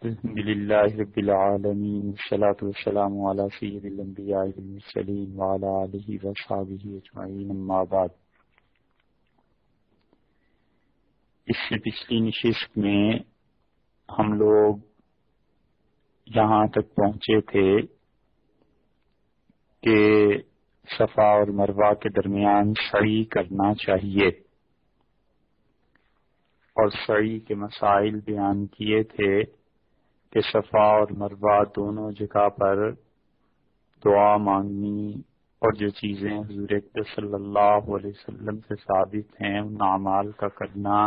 الحمد لله رب العالمين والصلاة والسلام على سيد الأنبياء والمرسلين وعلى آله وصحبه أجمعين أما بعد۔ اس سے پچھلی نشست میں ہم لوگ یہاں تک پہنچے تھے کہ صفا اور مروہ کے درمیان سعی کرنا چاہیے، اور سعی کے مسائل بیان کیے تھے کہ صفا اور مروہ دونوں جگہ پر دعا مانگنی اور جو چیزیں حضور اکرم صلی اللہ علیہ وسلم سے ثابت ہیں ان اعمال کا کرنا،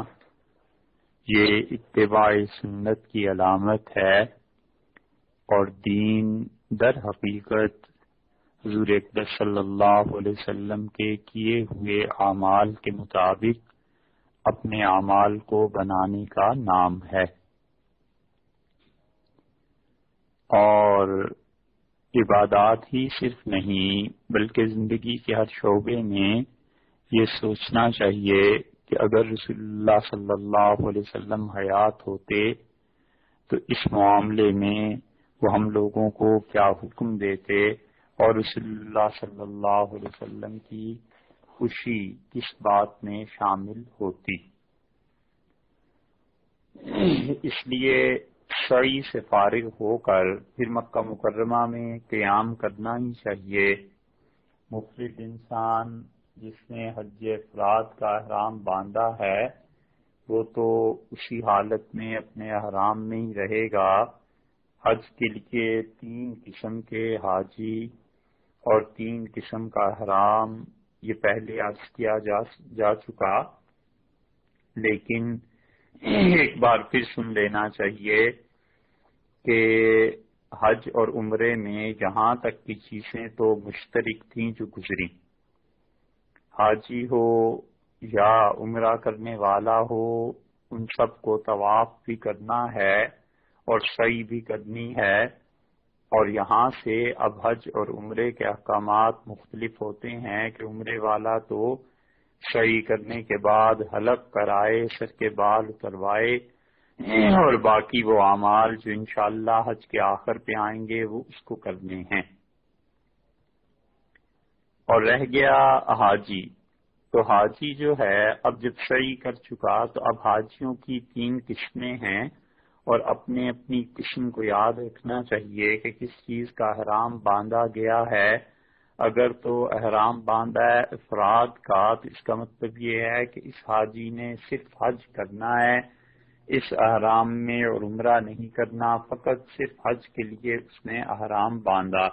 یہ اتباع سنت کی علامت ہے، اور دین در حقیقت حضور اکرم صلی اللہ علیہ وسلم کے کیے ہوئے اعمال کے مطابق اپنے اعمال کو بنانے کا نام ہے۔ اور عبادات ہی صرف نہیں بلکہ زندگی کے ہر شعبے میں یہ سوچنا چاہیے کہ اگر رسول اللہ صلی اللہ علیہ وسلم حیات ہوتے تو اس معاملے میں وہ ہم لوگوں کو کیا حکم دیتے، اور رسول اللہ صلی اللہ علیہ وسلم کی خوشی کس بات میں شامل ہوتی۔ اس لیے سعی سے فارغ ہو کر پھر مکہ مکرمہ میں قیام کرنا ہی چاہیے۔ مفرد انسان جس نے حج افراد کا احرام باندھا ہے وہ تو اسی حالت میں اپنے احرام میں ہی رہے گا۔ حج کے لیے 3 قسم کے حاجی اور 3 قسم کا احرام یہ پہلے عرض کیا جا چکا، لیکن ایک بار پھر سن لینا چاہیے کہ حج اور عمرے میں یہاں تک کی چیزیں تو مشترک تھیں جو گزری۔ حاجی ہو یا عمرہ کرنے والا ہو ان سب کو طواف بھی کرنا ہے اور سعی بھی کرنی ہے، اور یہاں سے اب حج اور عمرے کے احکامات مختلف ہوتے ہیں کہ عمرے والا تو سعی کرنے کے بعد حلق کرائے، سر کے بال اتروائے، اور باقی وہ اعمال جو انشاءاللہ حج کے آخر پہ آئیں گے وہ اس کو کرنے ہیں۔ اور رہ گیا حاجی، تو حاجی جو ہے اب جب سعی کر چکا تو اب حاجیوں کی 3 قسمیں ہیں، اور اپنے اپنی قسم کو یاد رکھنا چاہیے کہ کس چیز کا احرام باندھا گیا ہے۔ اگر تو احرام باندھا ہے افراد کا تو اس کا مطلب یہ ہے کہ اس حاجی نے صرف حج کرنا ہے، اس احرام میں اور عمرہ نہیں کرنا، فقط صرف حج کے لیے اس نے احرام باندھا۔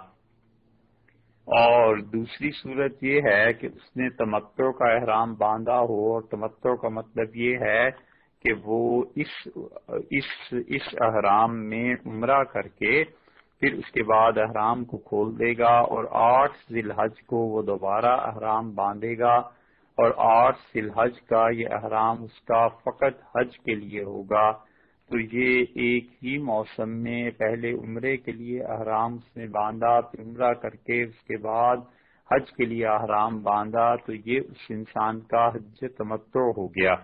اور دوسری صورت یہ ہے کہ اس نے تمتع کا احرام باندھا ہو، اور تمتع کا مطلب یہ ہے کہ وہ اس احرام میں عمرہ کر کے پھر اس کے بعد احرام کو کھول دے گا، اور 8 ذی الحج کو وہ دوبارہ احرام باندھے گا، اور 8 ذی الحج کا یہ احرام اس کا فقط حج کے لیے ہوگا۔ تو یہ ایک ہی موسم میں پہلے عمرے کے لیے احرام اس نے باندھا، پھر عمرہ کر کے اس کے بعد حج کے لیے احرام باندھا، تو یہ اس انسان کا حج تمتع ہو گیا۔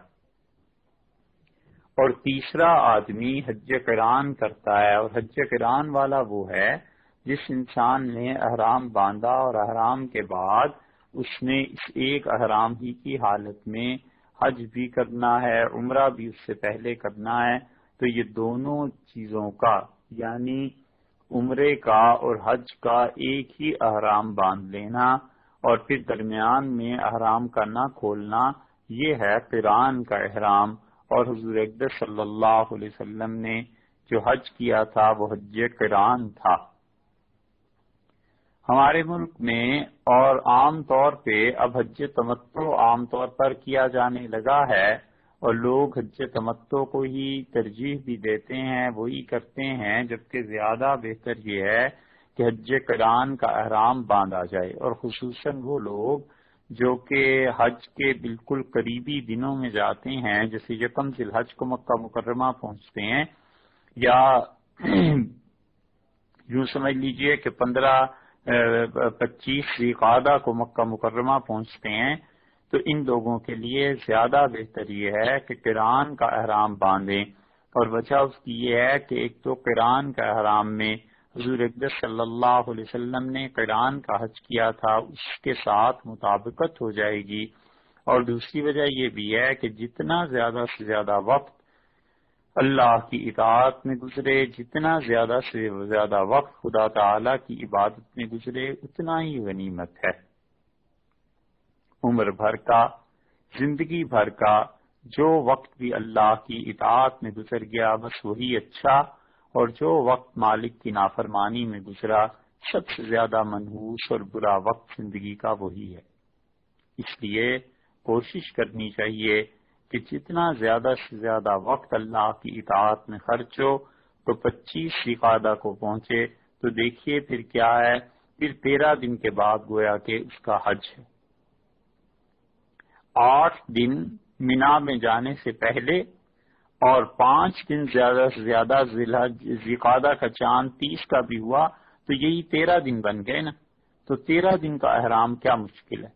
اور تیسرا آدمی حج قران کرتا ہے، اور حج قران والا وہ ہے جس انسان نے احرام باندھا اور احرام کے بعد اس نے اس ایک احرام ہی کی حالت میں حج بھی کرنا ہے، عمرہ بھی اس سے پہلے کرنا ہے۔ تو یہ دونوں چیزوں کا یعنی عمرے کا اور حج کا ایک ہی احرام باندھ لینا اور پھر درمیان میں احرام کا نہ کھولنا، یہ ہے قران کا احرام۔ اور حضور اکرم صلی اللہ علیہ وسلم نے جو حج کیا تھا وہ حج قران تھا۔ ہمارے ملک میں اور عام طور پہ اب حج تمتع عام طور پر کیا جانے لگا ہے، اور لوگ حج تمتع کو ہی ترجیح بھی دیتے ہیں، وہی کرتے ہیں، جبکہ زیادہ بہتر یہ ہے کہ حج قران کا احرام باندھا جائے، اور خصوصاً وہ لوگ جو کہ حج کے بالکل قریبی دنوں میں جاتے ہیں، جیسے یکم ذی الحج کو مکہ مکرمہ پہنچتے ہیں، یا یوں سمجھ لیجئے کہ 25 ذی القعدہ کو مکہ مکرمہ پہنچتے ہیں، تو ان لوگوں کے لیے زیادہ بہتر یہ ہے کہ قران کا احرام باندھیں۔ اور وجہ اس کی یہ ہے کہ ایک تو قران کا احرام میں حضور اقدس صلی اللہ علیہ وسلم نے قران کا حج کیا تھا، اس کے ساتھ مطابقت ہو جائے گی، اور دوسری وجہ یہ بھی ہے کہ جتنا زیادہ سے زیادہ وقت اللہ کی اطاعت میں گزرے، جتنا زیادہ سے زیادہ وقت خدا تعالی کی عبادت میں گزرے، اتنا ہی غنیمت ہے۔ عمر بھر کا، زندگی بھر کا جو وقت بھی اللہ کی اطاعت میں گزر گیا بس وہی اچھا، اور جو وقت مالک کی نافرمانی میں گزرا سب سے زیادہ منحوس اور برا وقت زندگی کا وہی ہے۔ اس لیے کوشش کرنی چاہیے کہ جتنا زیادہ سے زیادہ وقت اللہ کی اطاعت میں خرچ ہو، تو 25 ذوالقعدہ کو پہنچے تو دیکھیے پھر کیا ہے، پھر 13 دن کے بعد گویا کہ اس کا حج ہے۔ 8 دن مینا میں جانے سے پہلے اور 5 دن زیادہ سے زیادہ ذوالقعدہ کا چاند 30 کا بھی ہوا تو یہی 13 دن بن گئے نا۔ تو 13 دن کا احرام کیا مشکل ہے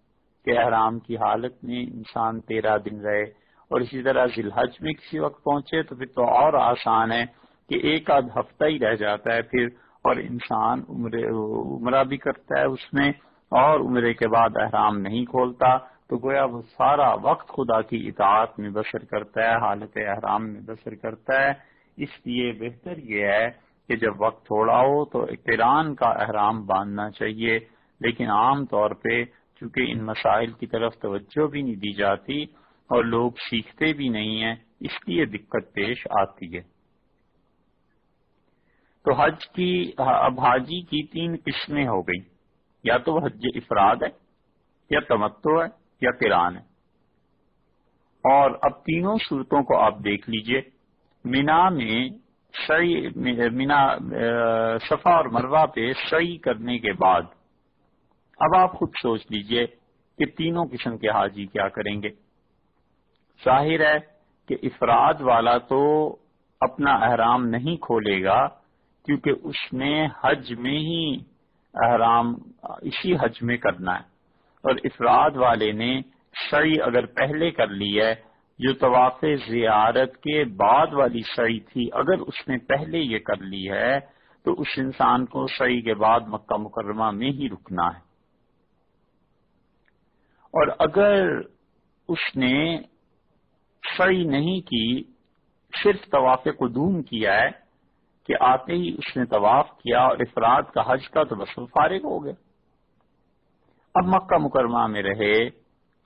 کہ احرام کی حالت میں انسان 13 دن رہے، اور اسی طرح ذی الحج میں کسی وقت پہنچے تو پھر تو اور آسان ہے کہ ایک آدھ ہفتہ ہی رہ جاتا ہے پھر، اور انسان عمرہ بھی کرتا ہے اس میں، اور عمرے کے بعد احرام نہیں کھولتا، تو گویا وہ سارا وقت خدا کی اطاعت میں بسر کرتا ہے، حالت احرام میں بسر کرتا ہے۔ اس لیے بہتر یہ ہے کہ جب وقت تھوڑا ہو تو قران کا احرام باندھنا چاہیے، لیکن عام طور پہ چونکہ ان مسائل کی طرف توجہ بھی نہیں دی جاتی اور لوگ سیکھتے بھی نہیں ہیں، اس لیے دقت پیش آتی ہے۔ تو حج کی، اب حاجی کی 3 قسمیں ہو گئی، یا تو حج افراد ہے، یا تمتع ہے، یا قران ہے۔ اور اب تینوں صورتوں کو آپ دیکھ لیجئے۔ مینا میں صفا اور مروہ پہ سعی کرنے کے بعد اب آپ خود سوچ لیجئے کہ تینوں قسم کے حاجی کیا کریں گے۔ ظاہر ہے کہ افراد والا تو اپنا احرام نہیں کھولے گا، کیونکہ اس نے حج میں ہی احرام اسی حج میں کرنا ہے، اور افراد والے نے سعی اگر پہلے کر لی ہے، جو طواف زیارت کے بعد والی سعی تھی اگر اس نے پہلے یہ کر لی ہے تو اس انسان کو سعی کے بعد مکہ مکرمہ میں ہی رکنا ہے، اور اگر اس نے سعی نہیں کی، صرف طواف قدوم کیا ہے کہ آتے ہی اس نے طواف کیا اور افراد کا حج کا، تو بس وہ فارغ ہو گیا، اب مکہ مکرمہ میں رہے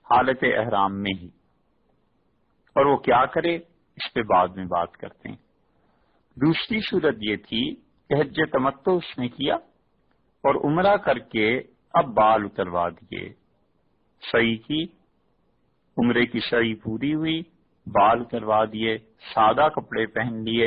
حالت احرام میں ہی، اور وہ کیا کرے اس پہ بعد میں بات کرتے ہیں۔ دوسری صورت یہ تھی کہ حج تمتع اس نے کیا اور عمرہ کر کے اب بال اتروا دیے، سعی کی، عمرے کی سعی پوری ہوئی، بال اتروا دیے، سادہ کپڑے پہن لیے،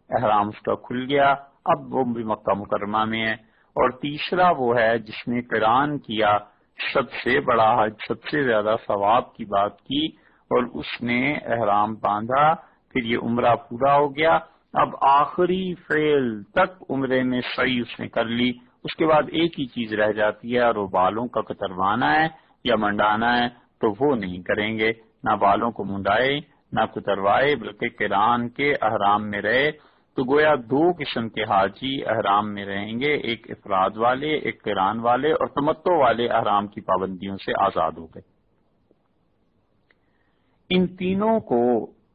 احرام اس کا کھل گیا، اب وہ بھی مکہ مکرمہ میں ہے۔ اور تیسرا وہ ہے جس نے قران کیا، سب سے بڑا حج، سب سے زیادہ ثواب کی بات کی، اور اس نے احرام باندھا، پھر یہ عمرہ پورا ہو گیا، اب آخری فعل تک عمرے میں سعی اس نے کر لی، اس کے بعد ایک ہی چیز رہ جاتی ہے اور وہ بالوں کا کتروانا ہے یا منڈانا ہے، تو وہ نہیں کریں گے، نہ بالوں کو منڈائے نہ کتروائے، بلکہ قران کے احرام میں رہے۔ تو گویا 2 قسم کے حاجی احرام میں رہیں گے، ایک افراد والے، ایک قران والے، اور تمتع والے احرام کی پابندیوں سے آزاد ہو گئے۔ ان تینوں کو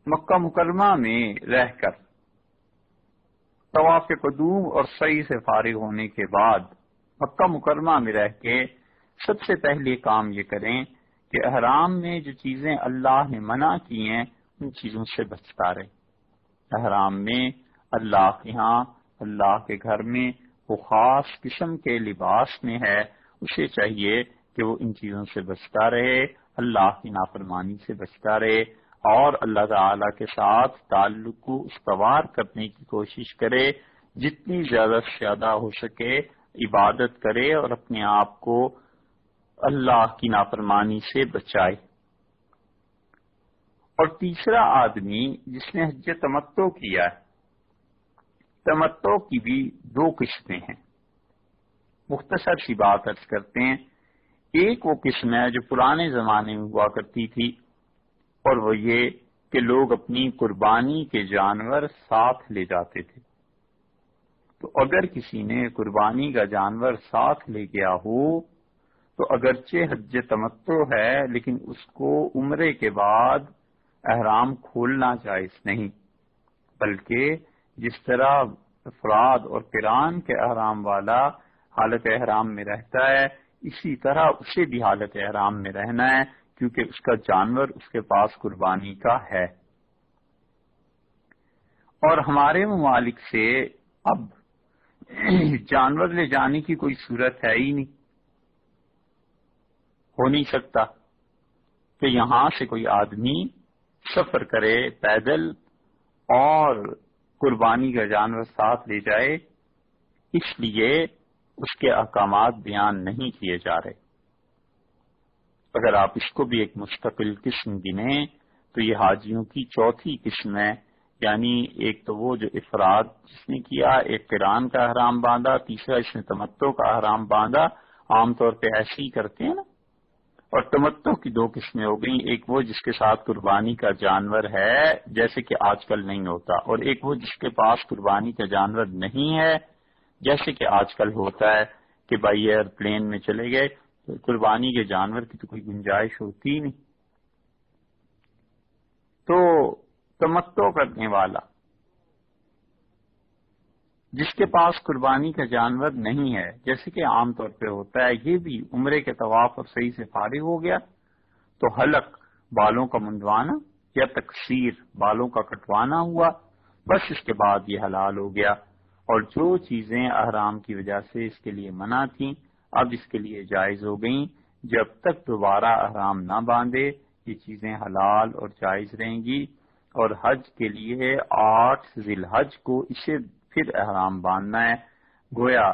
مکہ مکرمہ میں رہ کر طواف قدوم اور سعی سے فارغ ہونے کے بعد مکہ مکرمہ میں رہ کے سب سے پہلے کام یہ کریں کہ احرام میں جو چیزیں اللہ نے منع کی ہیں ان چیزوں سے بچتا رہے۔ احرام میں اللہ کے ہاں، اللہ کے گھر میں وہ خاص قسم کے لباس میں ہے، اسے چاہیے کہ وہ ان چیزوں سے بچتا رہے، اللہ کی نافرمانی سے بچتا رہے، اور اللہ تعالی کے ساتھ تعلق کو استوار کرنے کی کوشش کرے، جتنی زیادہ سے زیادہ ہو سکے عبادت کرے اور اپنے آپ کو اللہ کی نافرمانی سے بچائے۔ اور تیسرا آدمی جس نے حج تمتع کیا ہے، تمتع کی بھی 2 قسمیں ہیں، مختصر سی بات عرض کرتے ہیں۔ ایک وہ قسم ہے جو پرانے زمانے میں ہوا کرتی تھی، اور وہ یہ کہ لوگ اپنی قربانی کے جانور ساتھ لے جاتے تھے. تو اگر کسی نے قربانی کا جانور ساتھ لے گیا ہو تو اگرچہ حج تمتع ہے لیکن اس کو عمرے کے بعد احرام کھولنا جائز نہیں، بلکہ جس طرح افراد اور قران کے احرام والا حالت احرام میں رہتا ہے اسی طرح اسے بھی حالت احرام میں رہنا ہے، کیونکہ اس کا جانور اس کے پاس قربانی کا ہے. اور ہمارے ممالک سے اب جانور لے جانے کی کوئی صورت ہے ہی نہیں، ہو نہیں سکتا کہ یہاں سے کوئی آدمی سفر کرے پیدل اور قربانی کا جانور ساتھ لے جائے، اس لیے اس کے احکامات بیان نہیں کیے جا رہے. اگر آپ اس کو بھی ایک مستقل قسم گنیں تو یہ حاجیوں کی چوتھی قسم ہے، یعنی ایک تو وہ جو افراد جس نے کیا، ایک قران کا احرام باندھا، تیسرا اس نے تمتع کا احرام باندھا. عام طور پہ ایسے ہی کرتے ہیں نا. اور تمتع کی دو قسمیں ہو گئیں، ایک وہ جس کے ساتھ قربانی کا جانور ہے جیسے کہ آج کل نہیں ہوتا، اور ایک وہ جس کے پاس قربانی کا جانور نہیں ہے جیسے کہ آج کل ہوتا ہے کہ بائی ایئر پلین میں چلے گئے تو قربانی کے جانور کی تو کوئی گنجائش ہوتی ہی نہیں. تو تمتع کرنے والا جس کے پاس قربانی کا جانور نہیں ہے جیسے کہ عام طور پہ ہوتا ہے، یہ بھی عمرے کے طواف اور صحیح سے فارغ ہو گیا تو حلق بالوں کا منڈوانا یا تقصیر بالوں کا کٹوانا ہوا، بس اس کے بعد یہ حلال ہو گیا. اور جو چیزیں احرام کی وجہ سے اس کے لیے منع تھیں اب اس کے لیے جائز ہو گئیں. جب تک دوبارہ احرام نہ باندھے یہ چیزیں حلال اور جائز رہیں گی. اور حج کے لیے 8 ذی الحج کو اسے پھر احرام باندھنا ہے. گویا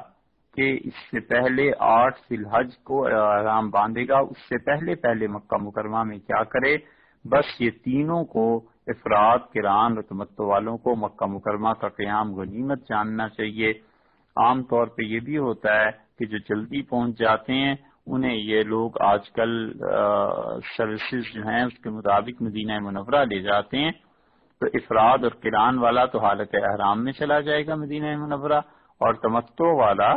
کہ اس سے پہلے 8 ذی الحج کو احرام باندھے گا، اس سے پہلے مکہ مکرمہ میں کیا کرے، بس یہ تینوں کو افراد قران اور تمتع والوں کو مکہ مکرمہ کا قیام غنیمت جاننا چاہیے. عام طور پہ یہ بھی ہوتا ہے کہ جو جلدی پہنچ جاتے ہیں انہیں یہ لوگ آج کل سروسز جو ہیں اس کے مطابق مدینہ منورہ لے جاتے ہیں. تو افراد اور قران والا تو حالت احرام میں چلا جائے گا مدینہ منورہ، اور تمتع والا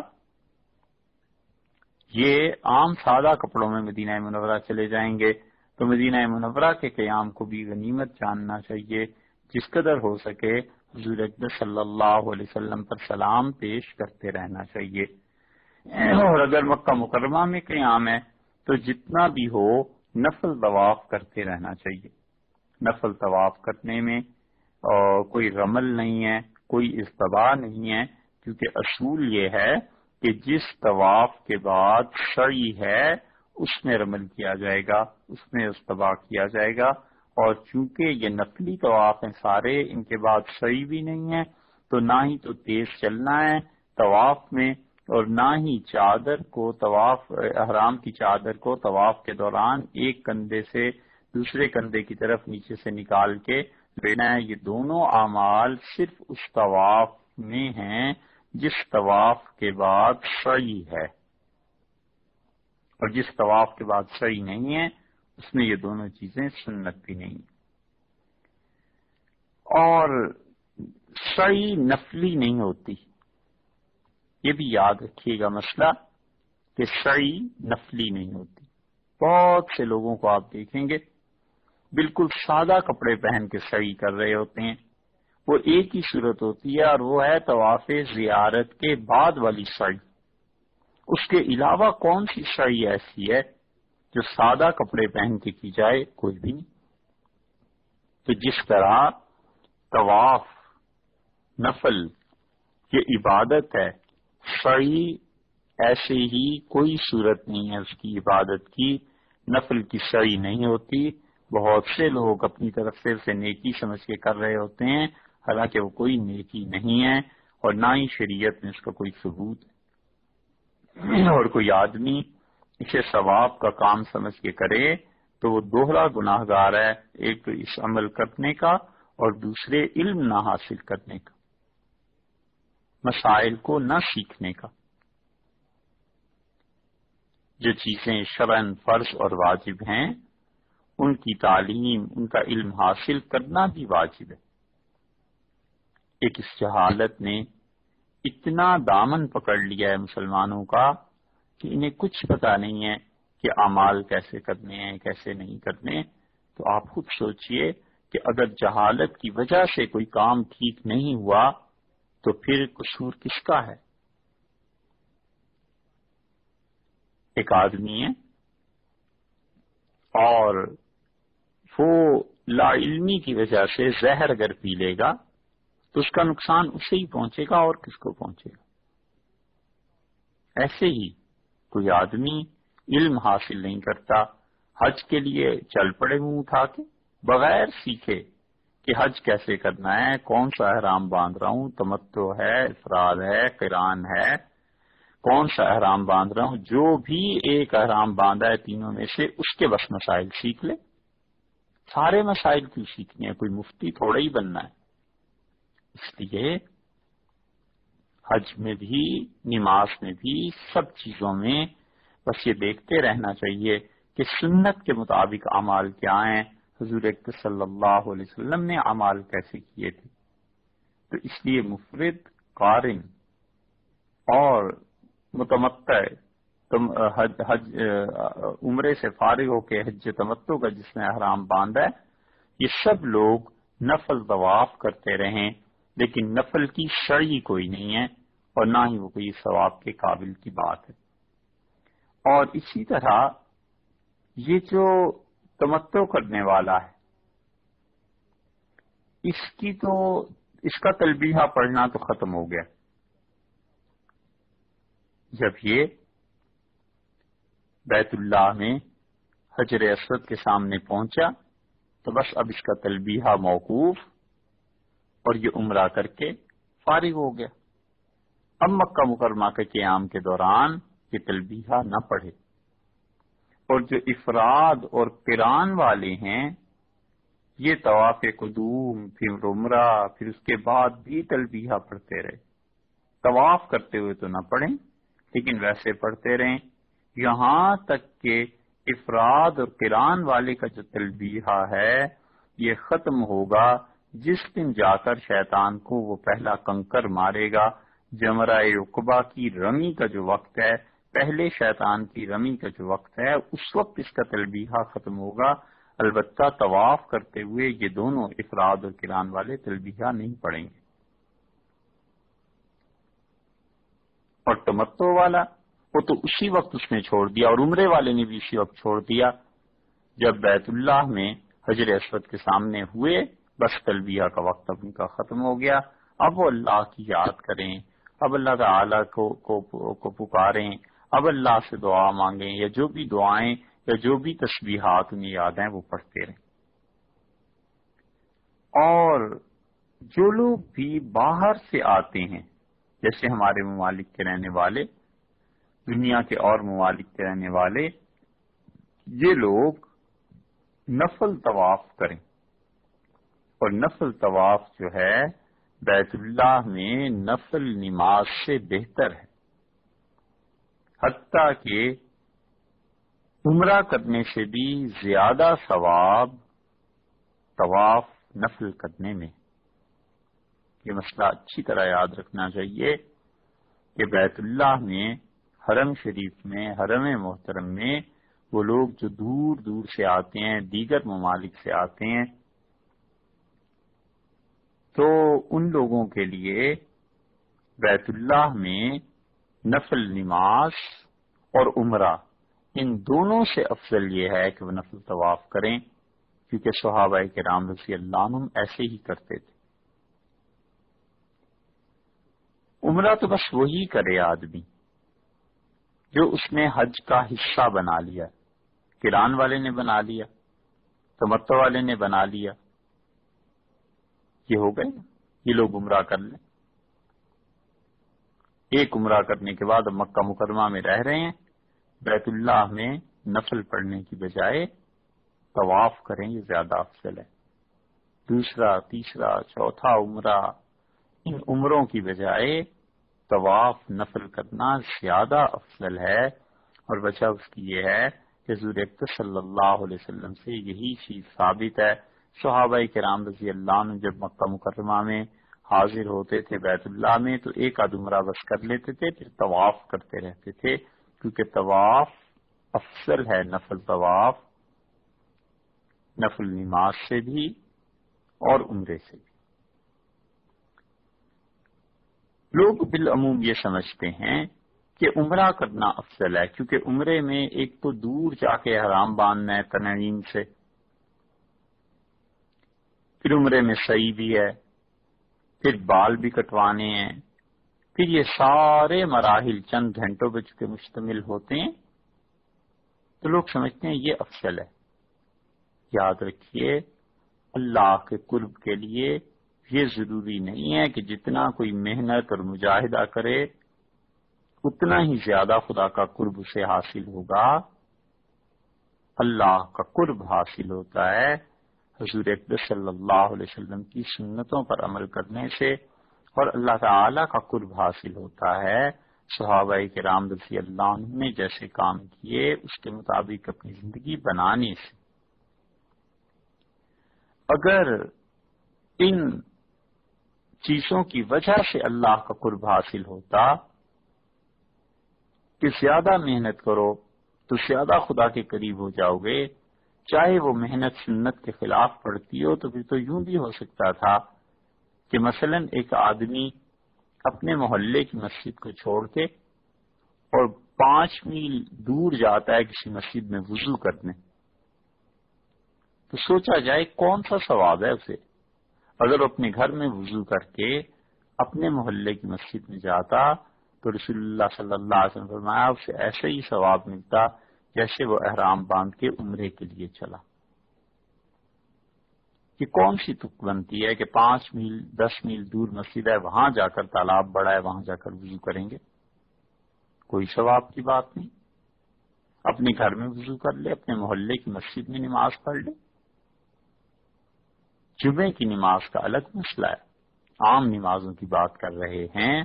یہ عام سادہ کپڑوں میں مدینہ منورہ چلے جائیں گے. تو مدینہ منورہ کے قیام کو بھی غنیمت جاننا چاہیے، جس قدر ہو سکے حضور اقدس صلی اللہ علیہ وسلم پر سلام پیش کرتے رہنا چاہیے. اور اگر مکہ مکرمہ میں قیام ہے تو جتنا بھی ہو نفل طواف کرتے رہنا چاہیے. نفل طواف کرنے میں کوئی رمل نہیں ہے، کوئی اصطباع نہیں ہے، کیونکہ اصول یہ ہے کہ جس طواف کے بعد سعی ہے اس میں رمل کیا جائے گا، اس میں اصطباع کیا جائے گا. اور چونکہ یہ نفلی طواف ہیں سارے، ان کے بعد سعی بھی نہیں ہے تو نہ ہی تو تیز چلنا ہے طواف میں، اور نہ ہی چادر کو طواف احرام کی چادر کو طواف کے دوران ایک کندھے سے دوسرے کندھے کی طرف نیچے سے نکال کے لینا ہے. یہ دونوں اعمال صرف اس طواف میں ہیں جس طواف کے بعد سعی ہے، اور جس طواف کے بعد سعی نہیں ہے اس میں یہ دونوں چیزیں سنت بھی نہیں. اور سعی نفلی نہیں ہوتی، یہ بھی یاد رکھیے گا مسئلہ کہ سعی نفلی نہیں ہوتی. بہت سے لوگوں کو آپ دیکھیں گے بالکل سادہ کپڑے پہن کے سعی کر رہے ہوتے ہیں، وہ ایک ہی صورت ہوتی ہے اور وہ ہے طواف زیارت کے بعد والی سعی. اس کے علاوہ کون سی سعی ایسی ہے جو سادہ کپڑے پہن کے کی جائے؟ کوئی بھی نہیں. تو جس طرح طواف نفل یہ عبادت ہے، سعی ایسے ہی کوئی صورت نہیں ہے اس کی عبادت کی، نفل کی سعی نہیں ہوتی. بہت سے لوگ اپنی طرف سے اسے نیکی سمجھ کے کر رہے ہوتے ہیں، حالانکہ وہ کوئی نیکی نہیں ہے اور نہ ہی شریعت میں اس کا کوئی ثبوت ہے. اور کوئی آدمی اسے ثواب کا کام سمجھ کے کرے تو وہ دوہرا گناہ گار ہے، ایک تو اس عمل کرنے کا اور دوسرے علم نہ حاصل کرنے کا، مسائل کو نہ سیکھنے کا. جو چیزیں شرعاً فرض اور واجب ہیں ان کی تعلیم، ان کا علم حاصل کرنا بھی واجب ہے۔ ایک اس جہالت نے اتنا دامن پکڑ لیا ہے مسلمانوں کا کہ انہیں کچھ پتہ نہیں ہے کہ اعمال کیسے کرنے ہیں، کیسے نہیں کرنے۔ تو آپ خود سوچئے کہ اگر جہالت کی وجہ سے کوئی کام ٹھیک نہیں ہوا تو پھر قصور کس کا ہے؟ ایک آدمی ہے اور وہ لا علمی کی وجہ سے زہر اگر پی لے گا تو اس کا نقصان اسے ہی پہنچے گا، اور کس کو پہنچے گا؟ ایسے ہی کوئی آدمی علم حاصل نہیں کرتا، حج کے لیے چل پڑے منہ اٹھا کے بغیر سیکھے کہ حج کیسے کرنا ہے، کون سا احرام باندھ رہا ہوں، تمتع ہے، افراد ہے، قران ہے، کون سا احرام باندھ رہا ہوں، جو بھی ایک احرام باندھا ہے تینوں میں سے اس کے بس مسائل سیکھ لے۔ سارے مسائل کیوں سیکھنے ہیں؟ کوئی مفتی تھوڑا ہی بننا ہے۔ اس لیے حج میں بھی، نماز میں بھی، سب چیزوں میں بس یہ دیکھتے رہنا چاہیے کہ سنت کے مطابق اعمال کیا ہیں، حضور اکرم صلی اللہ علیہ وسلم نے اعمال کیسے کیے تھے۔ تو اس لیے مفرد، قارن اور متمتع حج عمرے سے فارغ ہو کے حج تمتع کا جس نے احرام باندھا ہے، یہ سب لوگ نفل طواف کرتے رہیں، لیکن نفل کی شرعی کوئی نہیں ہے اور نہ ہی وہ کوئی ثواب کے قابل کی بات ہے۔ اور اسی طرح یہ جو تمتع کرنے والا ہے، اس کا تلبیہ پڑھنا تو ختم ہو گیا۔ جب یہ بیت اللہ میں حجر اسود کے سامنے پہنچا تو بس اب اس کا تلبیہ موقوف، اور یہ عمرہ کر کے فارغ ہو گیا۔ اب مکہ مکرمہ کے قیام کے دوران یہ تلبیہ نہ پڑھے، اور جو افراد اور قران والے ہیں یہ طواف قدوم، پھر عمرہ، پھر اس کے بعد بھی تلبیہ پڑھتے رہے۔ طواف کرتے ہوئے تو نہ پڑھیں، لیکن ویسے پڑھتے رہیں، یہاں تک کہ افراد اور قران والے کا جو تلبیہ ہے یہ ختم ہوگا جس دن جا کر شیطان کو وہ پہلا کنکر مارے گا۔ جمرہ عقبہ کی رمی کا جو وقت ہے، پہلے شیطان کی رمی کا جو وقت ہے، اس وقت اس کا تلبیہ ختم ہوگا۔ البتہ طواف کرتے ہوئے یہ دونوں افراد اور قران والے تلبیہ نہیں پڑھیں گے۔ اور تمتع والا وہ تو اسی وقت اس نے چھوڑ دیا، اور عمرے والے نے بھی اسی وقت چھوڑ دیا جب بیت اللہ میں حجر اسود کے سامنے ہوئے، بس تلبیہ کا وقت اب ان کا ختم ہو گیا۔ اب وہ اللہ کی یاد کریں، اب اللہ تعالی کو پکاریں، اب اللہ سے دعا مانگیں، یا جو بھی دعائیں یا جو بھی تسبیحات انہیں یاد ہیں وہ پڑھتے رہیں۔ اور جو لوگ بھی باہر سے آتے ہیں، جیسے ہمارے ممالک کے رہنے والے، دنیا کے اور ممالک کے رہنے والے، یہ لوگ نفل طواف کریں۔ اور نفل طواف جو ہے بیت اللہ میں نفل نماز سے بہتر ہے، حتیٰ کہ عمرہ کرنے سے بھی زیادہ ثواب طواف نفل کرنے میں۔ یہ مسئلہ اچھی طرح یاد رکھنا چاہیے کہ بیت اللہ میں، حرم شریف میں، حرم محترم میں وہ لوگ جو دور دور سے آتے ہیں، دیگر ممالک سے آتے ہیں، تو ان لوگوں کے لیے بیت اللہ میں نفل نماز اور عمرہ ان دونوں سے افضل یہ ہے کہ وہ نفل طواف کریں، کیونکہ صحابہ کرام رضی اللہ عنہم ایسے ہی کرتے تھے۔ عمرہ تو بس وہی کرے آدمی جو اس نے حج کا حصہ بنا لیا، قران والے نے بنا لیا، تمتع والے نے بنا لیا، یہ ہو گئے نا، یہ لوگ عمرہ کر لیں۔ ایک عمرہ کرنے کے بعد اب مکہ مکرمہ میں رہ رہے ہیں، بیت اللہ میں نفل پڑھنے کی بجائے طواف کریں، یہ زیادہ افضل ہے۔ دوسرا، تیسرا، چوتھا عمرہ، ان عمروں کی بجائے طواف نفل کرنا زیادہ افضل ہے، اور وجہ اس کی یہ ہے کہ حضور اقدس صلی اللہ علیہ وسلم سے یہی چیز ثابت ہے۔ صحابہ کرام رضی اللہ عنہ جب مکہ مکرمہ میں حاضر ہوتے تھے بیت اللہ میں تو ایک آدھ عمرہ بس کر لیتے تھے، پھر طواف کرتے رہتے تھے، کیونکہ طواف افضل ہے نفل طواف، نفل نماز سے بھی اور عمرے سے بھی۔ لوگ بالعموم یہ سمجھتے ہیں کہ عمرہ کرنا افضل ہے، کیونکہ عمرے میں ایک تو دور جا کے احرام باندھنا ہے تنعیم سے، پھر عمرے میں سعی بھی ہے، پھر بال بھی کٹوانے ہیں، پھر یہ سارے مراحل چند گھنٹوں پہ چونکہ مشتمل ہوتے ہیں تو لوگ سمجھتے ہیں یہ افضل ہے۔ یاد رکھیے اللہ کے قرب کے لیے یہ ضروری نہیں ہے کہ جتنا کوئی محنت اور مجاہدہ کرے اتنا ہی زیادہ خدا کا قرب اسے حاصل ہوگا۔ اللہ کا قرب حاصل ہوتا ہے حضور اقدس صلی اللہ علیہ وسلم کی سنتوں پر عمل کرنے سے، اور اللہ تعالی کا قرب حاصل ہوتا ہے صحابہ کرام رضی اللہ عنہ نے جیسے کام کیے اس کے مطابق اپنی زندگی بنانے سے۔ اگر ان چیزوں کی وجہ سے اللہ کا قرب حاصل ہوتا کہ زیادہ محنت کرو تو زیادہ خدا کے قریب ہو جاؤ گے، چاہے وہ محنت سنت کے خلاف پڑتی ہو، تو پھر تو یوں بھی ہو سکتا تھا کہ مثلا ایک آدمی اپنے محلے کی مسجد کو چھوڑ کے اور 5 میل دور جاتا ہے کسی مسجد میں وضو کرنے، تو سوچا جائے کون سا ثواب ہے اسے۔ اگر وہ اپنے گھر میں وضو کر کے اپنے محلے کی مسجد میں جاتا تو رسول اللہ صلی اللہ علیہ وسلم فرمایا اسے ایسے ہی ثواب ملتا جیسے وہ احرام باندھ کے عمرے کے لیے چلا۔ یہ کون سی تک بنتی ہے کہ 5 میل 10 میل دور مسجد ہے، وہاں جا کر تالاب بڑا ہے وہاں جا کر وضو کریں گے؟ کوئی ثواب کی بات نہیں۔ اپنے گھر میں وضو کر لے، اپنے محلے کی مسجد میں نماز پڑھ لے۔ جمعے کی نماز کا الگ مسئلہ ہے، عام نمازوں کی بات کر رہے ہیں،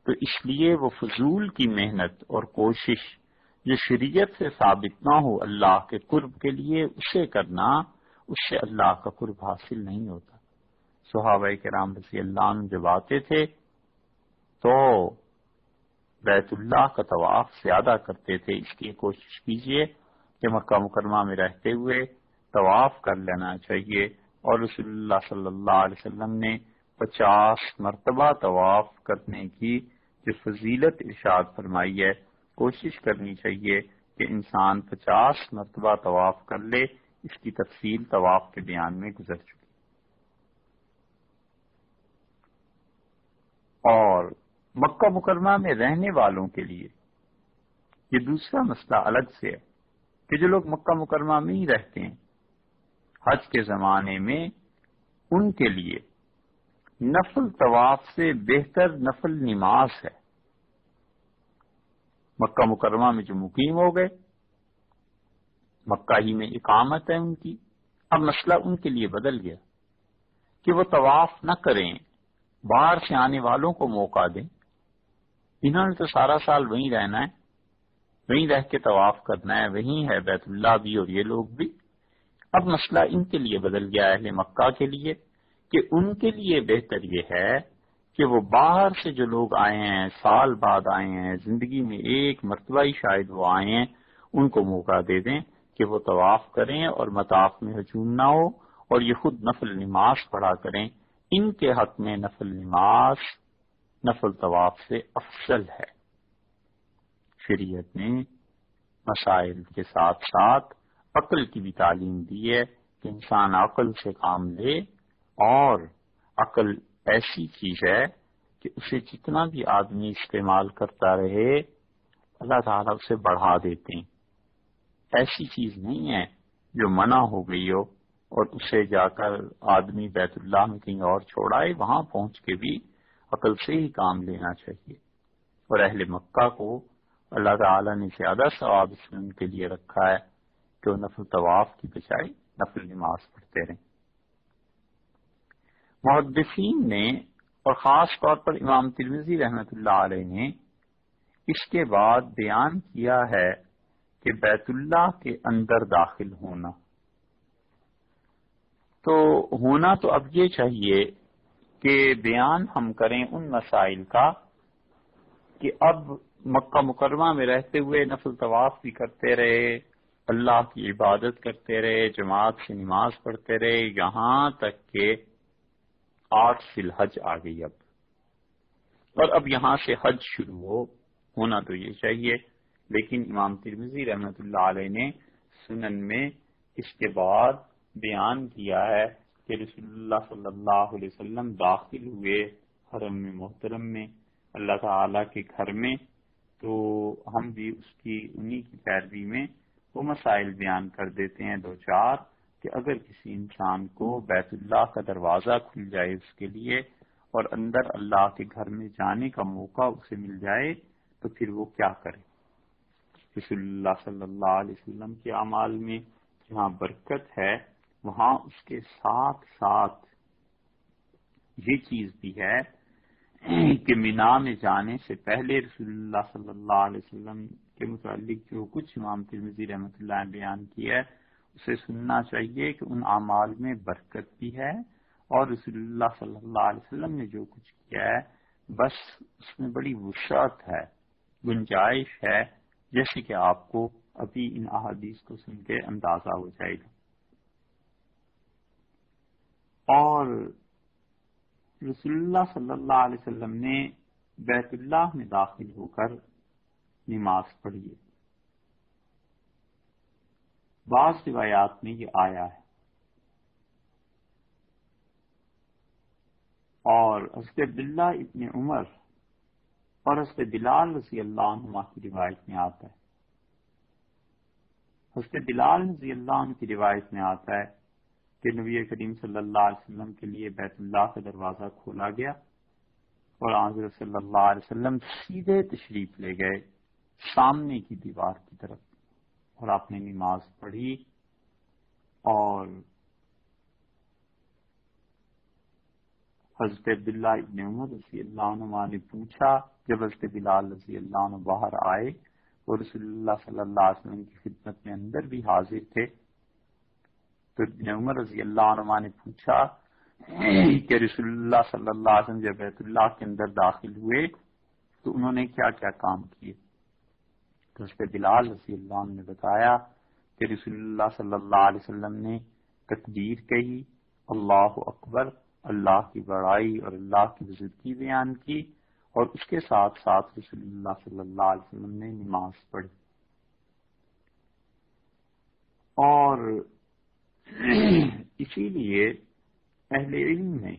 تو اس لیے وہ فضول کی محنت اور کوشش جو شریعت سے ثابت نہ ہو اللہ کے قرب کے لیے اسے کرنا، اس سے اللہ کا قرب حاصل نہیں ہوتا۔ صحابہ کرام رضی اللہ عنہ جب آتے تھے تو بیت اللہ کا طواف زیادہ کرتے تھے، اس لیے کوشش کیجئے کہ مکہ مکرمہ میں رہتے ہوئے طواف کر لینا چاہیے، اور رسول اللہ صلی اللہ علیہ وسلم نے 50 مرتبہ طواف کرنے کی جو فضیلت ارشاد فرمائی ہے، کوشش کرنی چاہیے کہ انسان 50 مرتبہ طواف کر لے۔ اس کی تفصیل طواف کے بیان میں گزر چکی۔ اور مکہ مکرمہ میں رہنے والوں کے لیے یہ دوسرا مسئلہ الگ سے ہے کہ جو لوگ مکہ مکرمہ میں ہی رہتے ہیں حج کے زمانے میں، ان کے لیے نفل طواف سے بہتر نفل نماز ہے۔ مکہ مکرمہ میں جو مقیم ہو گئے، مکہ ہی میں اقامت ہے ان کی، اب مسئلہ ان کے لیے بدل گیا کہ وہ طواف نہ کریں، باہر سے آنے والوں کو موقع دیں۔ انہوں نے تو سارا سال وہیں رہنا ہے، وہیں رہ کے طواف کرنا ہے، وہیں ہے بیت اللہ بھی اور یہ لوگ بھی۔ اب مسئلہ ان کے لیے بدل گیا اہل مکہ کے لیے کہ ان کے لیے بہتر یہ ہے کہ وہ باہر سے جو لوگ آئے ہیں، سال بعد آئے ہیں، زندگی میں ایک مرتبہ ہی شاید وہ آئے ہیں، ان کو موقع دے دیں کہ وہ طواف کریں اور مطاف میں ہجوم نہ ہو، اور یہ خود نفل نماز پڑھا کریں۔ ان کے حق میں نفل نماز نفل طواف سے افضل ہے۔ شریعت نے مسائل کے ساتھ ساتھ عقل کی بھی تعلیم دی ہے کہ انسان عقل سے کام لے، اور عقل ایسی چیز ہے کہ اسے جتنا بھی آدمی استعمال کرتا رہے اللہ تعالیٰ اسے بڑھا دیتے ہیں۔ ایسی چیز نہیں ہے جو منع ہو گئی ہو اور اسے جا کر آدمی بیت اللہ میں کہیں اور چھوڑائے، وہاں پہنچ کے بھی عقل سے ہی کام لینا چاہیے۔ اور اہل مکہ کو اللہ تعالیٰ نے زیادہ ثواب اس میں ان کے لیے رکھا ہے کہ وہ نفل طواف کی بجائے نفل نماز پڑھتے رہیں۔ محدثین نے اور خاص طور پر امام ترمذی رحمۃ اللہ علیہ نے اس کے بعد بیان کیا ہے کہ بیت اللہ کے اندر داخل ہونا، تو ہونا تو اب یہ چاہیے کہ بیان ہم کریں ان مسائل کا کہ اب مکہ مکرمہ میں رہتے ہوئے نفل طواف بھی کرتے رہے، اللہ کی عبادت کرتے رہے، جماعت سے نماز پڑھتے رہے، یہاں تک کہ 8 ذی الحج آ گئی اور اب یہاں سے حج شروع ہونا تو یہ چاہیے، لیکن امام ترمذی رحمۃ اللہ علیہ نے سنن میں اس کے بعد بیان کیا ہے کہ رسول اللہ صلی اللہ علیہ وسلم داخل ہوئے حرم محترم میں، اللہ تعالی کے گھر میں، تو ہم بھی انہی کی پیروی میں وہ مسائل بیان کر دیتے ہیں 2-4 کہ اگر کسی انسان کو بیت اللہ کا دروازہ کھل جائے اس کے لیے اور اندر اللہ کے گھر میں جانے کا موقع اسے مل جائے تو پھر وہ کیا کرے۔ رسول اللہ صلی اللہ علیہ وسلم کے اعمال میں جہاں برکت ہے وہاں اس کے ساتھ ساتھ یہ چیز بھی ہے کہ مینا میں جانے سے پہلے رسول اللہ صلی اللہ علیہ وسلم کے متعلق جو کچھ امام ترمذی رحمۃ اللہ نے بیان کیا ہے اسے سننا چاہیے کہ ان اعمال میں برکت بھی ہے، اور رسول اللہ صلی اللہ علیہ وسلم نے جو کچھ کیا ہے بس اس میں بڑی وسعت ہے، گنجائش ہے، جیسے کہ آپ کو ابھی ان احادیث کو سن کے اندازہ ہو جائے گا۔ اور رسول اللہ صلی اللہ علیہ وسلم نے بیت اللہ میں داخل ہو کر نماز پڑھی ہے، بعض روایات میں یہ آیا ہے، اور حضرت عبداللہ ابن عمر اور حضرت بلال رضی اللہ عنہ کی روایت میں آتا ہے، حضرت بلال رضی اللہ عنہ کی روایت میں آتا ہے کہ نبی کریم صلی اللہ علیہ وسلم کے لیے بیت اللہ کا دروازہ کھولا گیا اور حضرت صلی اللہ علیہ وسلم سیدھے تشریف لے گئے سامنے کی دیوار کی طرف، اور آپ نے نماز پڑھی، اور حضرت عبداللہ ابن عمر رضی اللہ عنہ نے پوچھا، جب حضرت بلال رضی اللہ عنہ باہر آئے اور رسول اللہ صلی اللہ علیہ وسلم کی خدمت میں اندر بھی حاضر تھے، تو ابن عمر رضی اللہ عنہ نے پوچھا کہ رسول اللہ صلی اللہ علیہ وسلم جب بیت اللہ کے اندر داخل ہوئے تو انہوں نے کیا کیا کام کیے، تو اس پہ بلال رضی اللہ عنہ نے بتایا کہ رسول اللہ صلی اللہ علیہ وسلم نے تکبیر کہی، اللہ اکبر، اللہ کی بڑائی اور اللہ کی بزرگی بیان کی، اور اس کے ساتھ ساتھ رسول اللہ صلی اللہ علیہ وسلم نے نماز پڑھی۔ اور اسی لیے اہل علم نے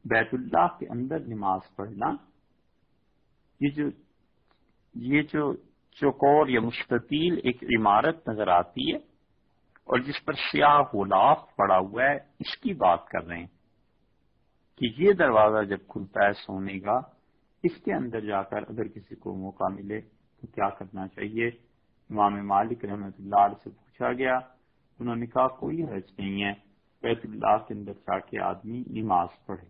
بیت اللہ کے اندر نماز پڑھنا، یہ جو چوکور یا مستطیل ایک عمارت نظر آتی ہے اور جس پر سیاہ غلاف پڑا ہوا ہے، اس کی بات کر رہے ہیں کہ یہ دروازہ جب کھلتا ہے سونے کا، اس کے اندر جا کر اگر کسی کو موقع ملے تو کیا کرنا چاہیے۔ امام مالک رحمۃ اللہ علیہ سے پوچھا گیا، انہوں نے کہا کوئی حرج نہیں ہے، بیت اللہ کے اندر جا کے آدمی نماز پڑھے۔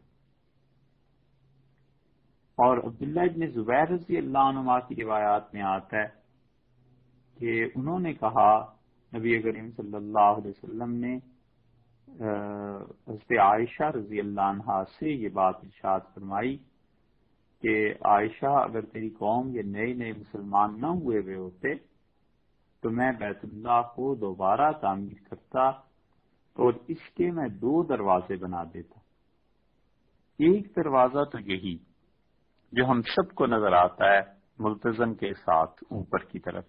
اور عبداللہ ابن زبیر رضی اللہ عنہ کی روایات میں آتا ہے کہ انہوں نے کہا نبی کریم صلی اللہ علیہ وسلم نے حضرت عائشہ رضی اللہ عنہا سے یہ بات ارشاد فرمائی کہ عائشہ، اگر تیری قوم یہ نئے نئے مسلمان نہ ہوئے ہوتے تو میں بیت اللہ کو دوبارہ تعمیر کرتا اور اس کے میں 2 دروازے بنا دیتا، ایک دروازہ تو یہی جو ہم سب کو نظر آتا ہے ملتزم کے ساتھ اوپر کی طرف،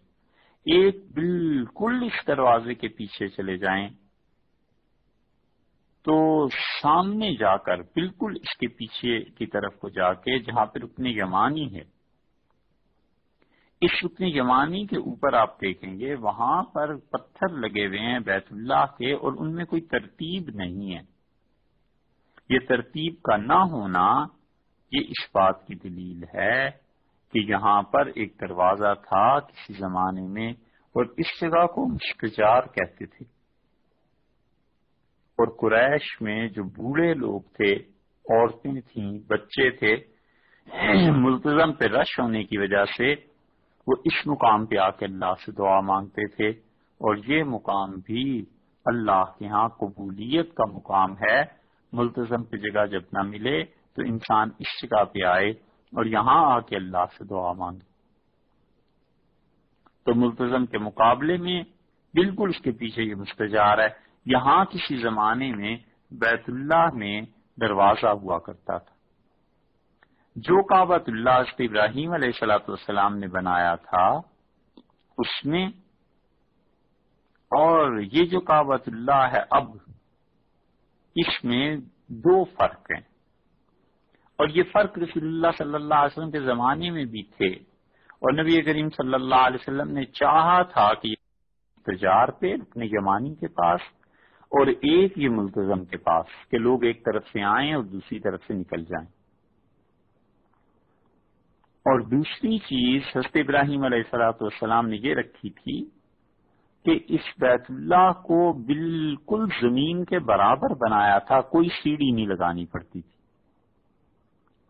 ایک بالکل اس دروازے کے پیچھے چلے جائیں تو سامنے جا کر بالکل اس کے پیچھے کی طرف کو جا کے جہاں پہ رکن یمانی ہے، اس رکن یمانی کے اوپر آپ دیکھیں گے وہاں پر پتھر لگے ہوئے ہیں بیت اللہ کے، اور ان میں کوئی ترتیب نہیں ہے۔ یہ ترتیب کا نہ ہونا یہ اس بات کی دلیل ہے کہ یہاں پر ایک دروازہ تھا کسی زمانے میں، اور اس جگہ کو مشکجار کہتے تھے، اور قریش میں جو بوڑھے لوگ تھے، عورتیں تھیں، بچے تھے، ملتزم پہ رش ہونے کی وجہ سے وہ اس مقام پہ آ کے اللہ سے دعا مانگتے تھے، اور یہ مقام بھی اللہ کے ہاں قبولیت کا مقام ہے۔ ملتزم کی جگہ جب نہ ملے تو انسان اس جگہ پہ آئے اور یہاں آ کے اللہ سے دعا مانگے۔ تو ملتزم کے مقابلے میں بالکل اس کے پیچھے یہ مستجار ہے۔ یہاں کسی زمانے میں بیت اللہ میں دروازہ ہوا کرتا تھا، جو کعبۃ اللہ حضرت ابراہیم علیہ السلام نے بنایا تھا اس میں، اور یہ جو کعبۃ اللہ ہے اب، اس میں دو فرق ہیں، اور یہ فرق رسول اللہ صلی اللہ علیہ وسلم کے زمانے میں بھی تھے، اور نبی کریم صلی اللہ علیہ وسلم نے چاہا تھا کہ تجار پہ اپنے یمانی کے پاس اور ایک یہ ملتزم کے پاس، کہ لوگ ایک طرف سے آئیں اور دوسری طرف سے نکل جائیں۔ اور دوسری چیز حضرت ابراہیم علیہ السلام نے یہ رکھی تھی کہ اس بیت اللہ کو بالکل زمین کے برابر بنایا تھا، کوئی سیڑھی نہیں لگانی پڑتی تھی،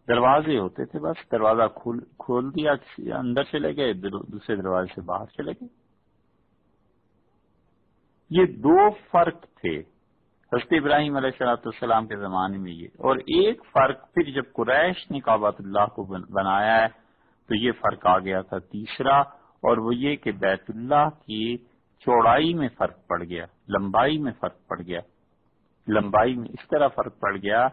دروازے ہوتے تھے، بس دروازہ کھول دیا، اندر چلے گئے، دوسرے دروازے سے باہر چلے گئے۔ یہ دو فرق تھے حضرت ابراہیم علیہ السلام کے زمانے میں یہ، اور ایک فرق پھر جب قریش نے کعبۃ اللہ کو بنایا ہے تو یہ فرق آ گیا تھا تیسرا، اور وہ یہ کہ بیت اللہ کی چوڑائی میں فرق پڑ گیا، لمبائی میں فرق پڑ گیا۔ لمبائی میں اس طرح فرق پڑ گیا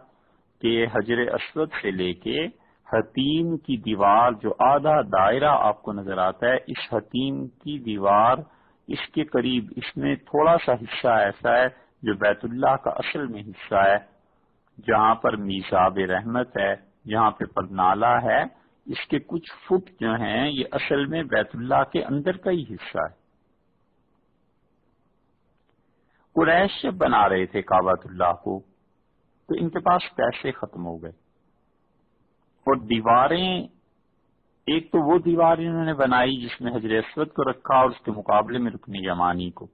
کہ حجر اسود سے لے کے حتیم کی دیوار، جو آدھا دائرہ آپ کو نظر آتا ہے، اس حتیم کی دیوار اس کے قریب، اس میں تھوڑا سا حصہ ایسا ہے جو بیت اللہ کا اصل میں حصہ ہے، جہاں پر میزاب رحمت ہے، جہاں پہ پرنالہ ہے، اس کے کچھ فٹ جو ہیں یہ اصل میں بیت اللہ کے اندر کا ہی حصہ ہے۔ قریش جب بنا رہے تھے کعبۃ اللہ کو تو ان کے پاس پیسے ختم ہو گئے، اور دیواریں، ایک تو وہ دیوار انہوں نے بنائی جس میں حجر اسود کو رکھا اور اس کے مقابلے میں رکن یمانی کو،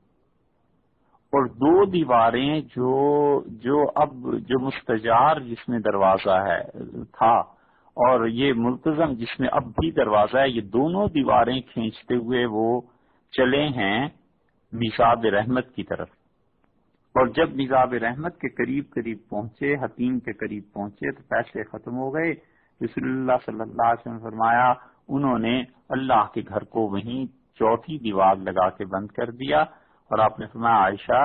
اور دو دیواریں جو مستجار جس میں دروازہ ہے تھا، اور یہ ملتزم جس میں اب بھی دروازہ ہے، یہ دونوں دیواریں کھینچتے ہوئے وہ چلے ہیں میزاب رحمت کی طرف، اور جب میزاب رحمت کے قریب پہنچے، حتیم کے قریب پہنچے تو پیسے ختم ہو گئے۔ رسول اللہ صلی اللہ علیہ وسلم نے فرمایا انہوں نے اللہ کے گھر کو وہیں چوتھی دیوار لگا کے بند کر دیا، اور آپ نے فرمایا عائشہ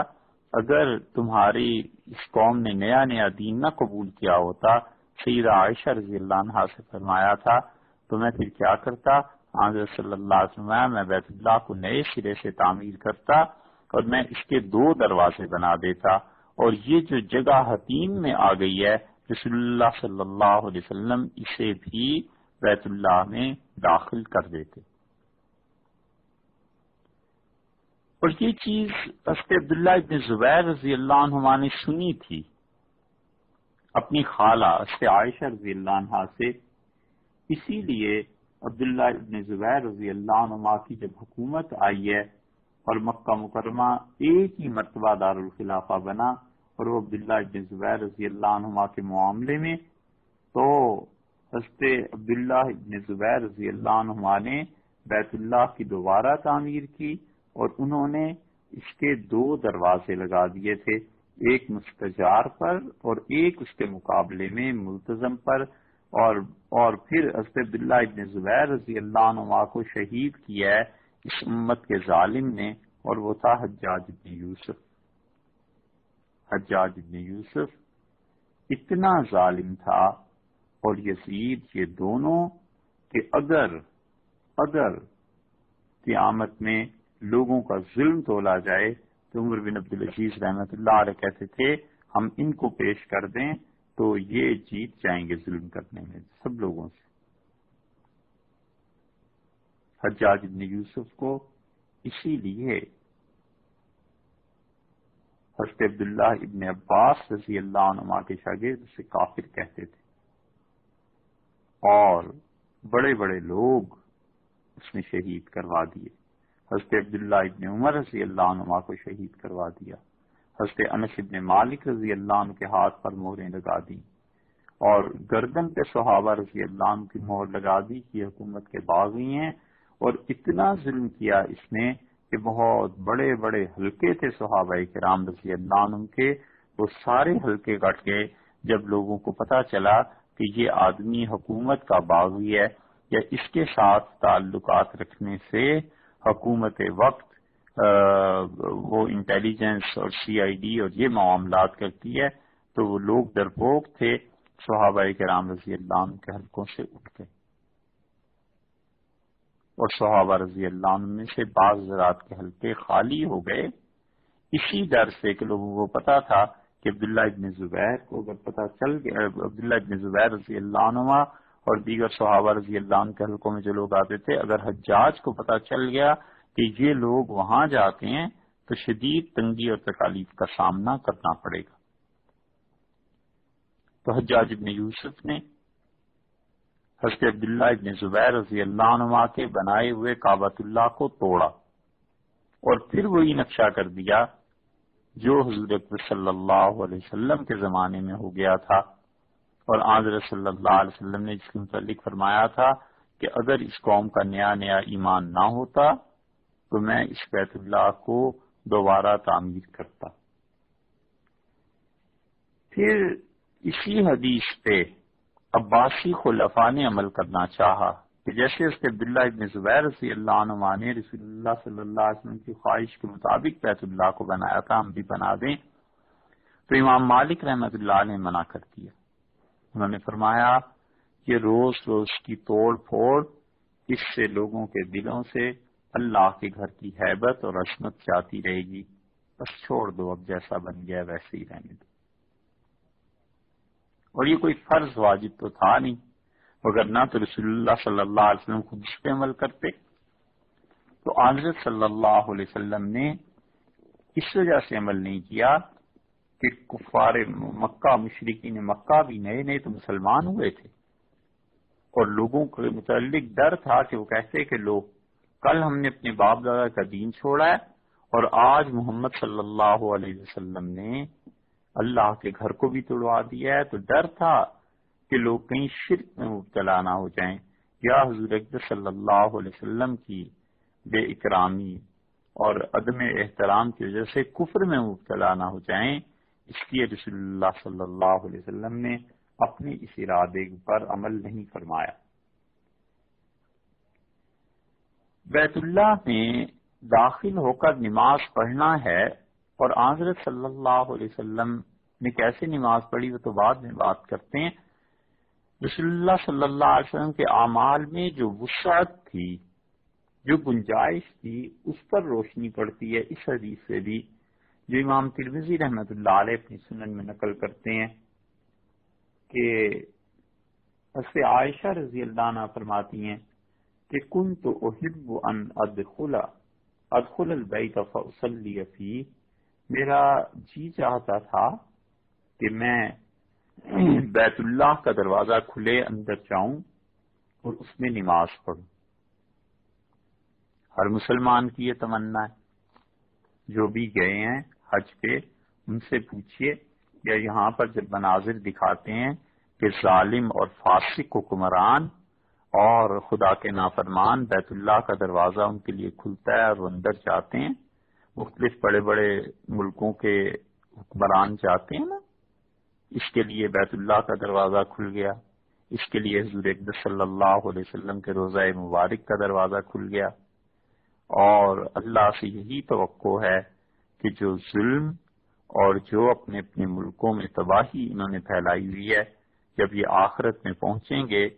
اگر تمہاری اس قوم نے نیا دین نہ قبول کیا ہوتا، سیدہ عائشہ رضی اللہ عنہا سے فرمایا تھا، تو میں پھر کیا کرتا؟ حضرت صلی اللہ علیہ وسلم میں بیت اللہ کو نئے سرے سے تعمیر کرتا اور میں اس کے دو دروازے بنا دیتا، اور یہ جو جگہ حتیم میں آ گئی ہے رسول اللہ صلی اللہ علیہ وسلم اسے بھی بیت اللہ میں داخل کر دیتے۔ اور یہ چیز حضرت عبداللہ ابن زبیر رضی اللہ عنہما نے سنی تھی اپنی خالہ حضرت عائشہ رضی اللہ عنہا سے، اسی لیے عبداللہ ابن زبیر رضی اللہ عنہما کی جب حکومت آئی ہے اور مکہ مکرمہ ایک ہی مرتبہ دارالخلافہ بنا، اور وہ عبداللہ ابن زبیر رضی اللہ عنہما کے معاملے میں، تو حضرت عبداللہ ابن زبیر رضی اللہ عنہما نے بیت اللہ کی دوبارہ تعمیر کی، اور انہوں نے اس کے دو دروازے لگا دیے تھے، ایک مستجار پر اور ایک اس کے مقابلے میں ملتزم پر، اور پھر حضرت عبداللہ ابن زبیر رضی اللہ عنہما کو شہید کیا ہے اس امت کے ظالم نے، اور وہ تھا حجاج ابن یوسف۔ حجاج ابن یوسف اتنا ظالم تھا، اور یزید، یہ دونوں، کہ اگر قیامت میں لوگوں کا ظلم تولا جائے تو عمر بن عبدالعزیز رحمۃ اللہ علیہ کہتے تھے ہم ان کو پیش کر دیں تو یہ جیت جائیں گے ظلم کرنے میں سب لوگوں سے۔ حجاج ابن یوسف کو اسی لیے حضرت عبداللہ ابن عباس رضی اللہ عنہما کے شاگرد سے کافر کہتے تھے، اور بڑے بڑے لوگ اس نے شہید کروا دیے۔ حضرت عبداللہ ابن عمر رضی اللہ عنہما کو شہید کروا دیا، حضرت انس ابن مالک رضی اللہ عنہ کے ہاتھ پر مہریں لگا دی، اور گردن پہ صحابہ رضی اللہ عنہ کی مہر لگا دی کہ حکومت کے باغی ہیں، اور اتنا ظلم کیا اس نے کہ بہت بڑے بڑے حلقے تھے صحابہ کرام رضی اللہ عنہم کے، وہ سارے حلقے کٹ گئے جب لوگوں کو پتا چلا کہ یہ آدمی حکومت کا باغی ہے یا اس کے ساتھ تعلقات رکھنے سے حکومت وقت وہ انٹیلیجنس اور سی آئی ڈی اور یہ معاملات کرتی ہے، تو وہ لوگ ڈرپوک تھے، صحابہ کرام رضی اللہ عنہ کے حلقوں سے اٹھ گئے، اور صحابہ رضی اللہ عنہ میں سے بعض حضرات کے حلقے خالی ہو گئے، اسی ڈر سے کہ لوگوں کو پتا تھا کہ عبداللہ ابن زبیر کو اگر پتا چل گیا، عبداللہ ابن زبیر رضی اللہ عنہ اور دیگر صحابہ رضی اللہ عنہ کے حلقوں میں جو لوگ آتے تھے، اگر حجاج کو پتا چل گیا کہ یہ لوگ وہاں جاتے ہیں تو شدید تنگی اور تکالیف کا سامنا کرنا پڑے گا۔ تو حجاج ابن یوسف نے حضرت عبداللہ ابن زبیر رضی اللہ عنہ کے بنائے ہوئے کعبۃ اللہ کو توڑا اور پھر وہی نقشہ کر دیا جو حضور اکبر صلی اللہ علیہ وسلم کے زمانے میں ہو گیا تھا، اور حضرت صلی اللہ علیہ وسلم نے جس کے متعلق فرمایا تھا کہ اگر اس قوم کا نیا نیا ایمان نہ ہوتا تو میں اس بیت اللہ کو دوبارہ تعمیر کرتا۔ پھر اسی حدیث پہ عباسی خلفاء نے عمل کرنا چاہا کہ جیسے اس کے عبداللہ ابن زبیر رضی اللہ عنہ نے رسول اللہ صلی اللہ علیہ وسلم کی خواہش کے مطابق بیت اللہ کو بنایا تھا، ہم بھی بنا دیں، تو امام مالک رحمۃ اللہ نے منع کر دیا۔ انہوں نے فرمایا کہ روز روز کی توڑ پھوڑ، اس سے لوگوں کے دلوں سے اللہ کے گھر کی ہیبت اور عظمت جاتی رہے گی، بس چھوڑ دو، اب جیسا بن گیا ویسے ہی رہنے دو۔ اور یہ کوئی فرض واجب تو تھا نہیں، مگر نہ تو رسول اللہ صلی اللہ علیہ وسلم خود اس پہ عمل کرتے، تو حضرت صلی اللہ علیہ وسلم نے اس وجہ سے عمل نہیں کیا کہ کفار مکہ، مشرکین مکہ بھی نئے نئے تو مسلمان ہوئے تھے، اور لوگوں کے متعلق ڈر تھا کہ وہ کہتے کہ لو کل ہم نے اپنے باپ دادا کا دین چھوڑا ہے اور آج محمد صلی اللہ علیہ وسلم نے اللہ کے گھر کو بھی توڑوا دیا ہے، تو ڈر تھا کہ لوگ کہیں شرک میں مبتلا نہ ہو جائیں یا حضور اکبر صلی اللہ علیہ وسلم کی بے اکرامی اور عدم احترام کی وجہ سے کفر میں مبتلا نہ ہو جائیں، اس لیے رسول اللہ صلی اللہ علیہ وسلم نے اپنے اس ارادے پر عمل نہیں فرمایا۔ بیت اللہ میں داخل ہو کر نماز پڑھنا ہے، اور حضرت صلی اللہ علیہ وسلم نے کیسے نماز پڑھی وہ تو بعد میں بات کرتے ہیں۔ رسول اللہ صلی اللہ علیہ وسلم کے اعمال میں جو وسعت تھی، جو گنجائش تھی، اس پر روشنی پڑتی ہے اس حدیث سے بھی جو امام ترمذی رحمۃ اللہ علیہ اپنی سنن میں نقل کرتے ہیں کہ حضرت عائشہ رضی اللہ عنہ فرماتی ہیں کہ کنت احب ان ادخل البیت فاصلی فیہ، میرا جی چاہتا تھا کہ میں بیت اللہ کا دروازہ کھلے اندر جاؤں اور اس میں نماز پڑھوں۔ ہر مسلمان کی یہ تمنا ہے، جو بھی گئے ہیں حج پہ ان سے پوچھئے، یا یہاں پر جب مناظر دکھاتے ہیں کہ ظالم اور فاسق حکمران اور خدا کے نافرمان بیت اللہ کا دروازہ ان کے لیے کھلتا ہے اور وہ اندر جاتے ہیں، مختلف بڑے بڑے ملکوں کے حکمران جاتے ہیں نا، اس کے لیے بیت اللہ کا دروازہ کھل گیا، اس کے لیے حضور اکبر صلی اللہ علیہ وسلم کے روضہ مبارک کا دروازہ کھل گیا، اور اللہ سے یہی توقع ہے کہ جو ظلم اور جو اپنے اپنے ملکوں میں تباہی انہوں نے پھیلائی ہوئی ہے، جب یہ آخرت میں پہنچیں گے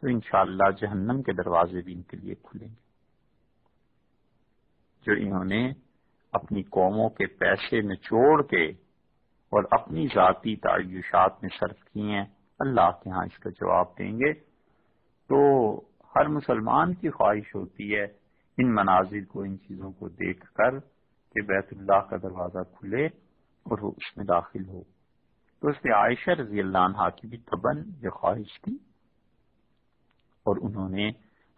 تو انشاءاللہ جہنم کے دروازے بھی ان کے لیے کھلیں گے۔ جو انہوں نے اپنی قوموں کے پیسے نچوڑ کے اور اپنی ذاتی تعیشات میں صرف کیے ہیں، اللہ کے ہاں اس کا جواب دیں گے۔ تو ہر مسلمان کی خواہش ہوتی ہے ان مناظر کو، ان چیزوں کو دیکھ کر کہ بیت اللہ کا دروازہ کھلے اور وہ اس میں داخل ہو۔ تو اس لیے عائشہ رضی اللہ عنہا کی بھی طبعاً یہ خواہش تھی، اور انہوں نے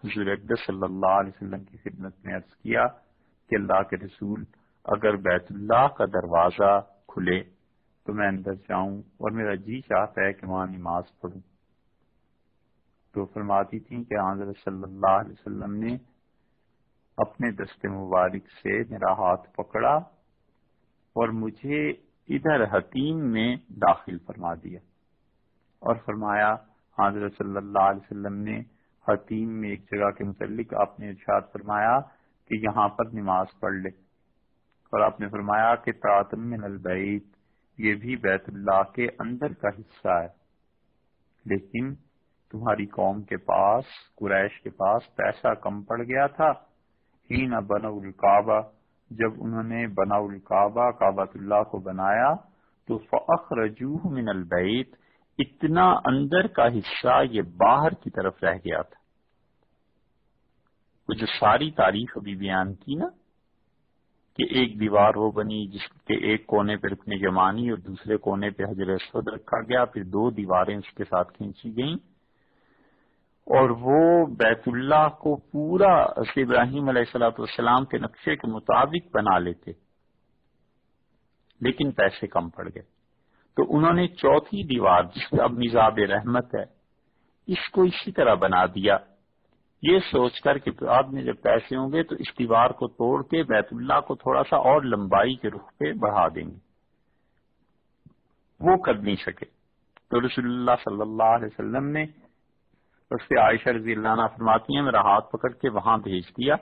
حضور اکبر صلی اللہ علیہ وسلم کی خدمت میں عرض کیا کہ اللہ کے رسول، اگر بیت اللہ کا دروازہ کھلے تو میں اندر جاؤں اور میرا جی چاہتا ہے کہ وہاں نماز پڑھوں۔ تو فرماتی تھیں کہ حضرت صلی اللہ علیہ وسلم نے اپنے دست مبارک سے میرا ہاتھ پکڑا اور مجھے ادھر حتیم میں داخل فرما دیا، اور فرمایا حضرت صلی اللہ علیہ وسلم نے حتیم میں ایک جگہ کے متعلق آپ نے ارشاد فرمایا کہ یہاں پر نماز پڑھ لے، اور آپ نے فرمایا کہ طاعتم من البیت، یہ بھی بیت اللہ کے اندر کا حصہ ہے، لیکن تمہاری قوم کے پاس، قریش کے پاس پیسہ کم پڑ گیا تھا، حین بنوا الکعبہ، جب انہوں نے بنوا الکعبہ، کعبۃ اللہ کو بنایا، تو فاخرجوہ من البیت، اتنا اندر کا حصہ یہ باہر کی طرف رہ گیا تھا۔ وہ جو ساری تاریخ ابھی بیان کی نا کہ ایک دیوار وہ بنی جس کے ایک کونے پہ رکن یمانی اور دوسرے کونے پہ حجر اسود رکھا گیا، پھر 2 دیواریں اس کے ساتھ کھینچی گئیں، اور وہ بیت اللہ کو پورا ابراہیم علیہ السلام کے نقشے کے مطابق بنا لیتے، لیکن پیسے کم پڑ گئے، تو انہوں نے چوتھی دیوار جس پہ اب میزاب رحمت ہے، اس کو اسی طرح بنا دیا، یہ سوچ کر کہ بعد میں جب پیسے ہوں گے تو اس دیوار کو توڑ کے بیت اللہ کو تھوڑا سا اور لمبائی کے رخ پہ بڑھا دیں گے، وہ کر نہیں سکے۔ تو رسول اللہ صلی اللہ علیہ وسلم نے اس سے عائشہ رضی اللہ عنہ فرماتی ہیں میرا ہاتھ پکڑ کے وہاں بھیج دیا،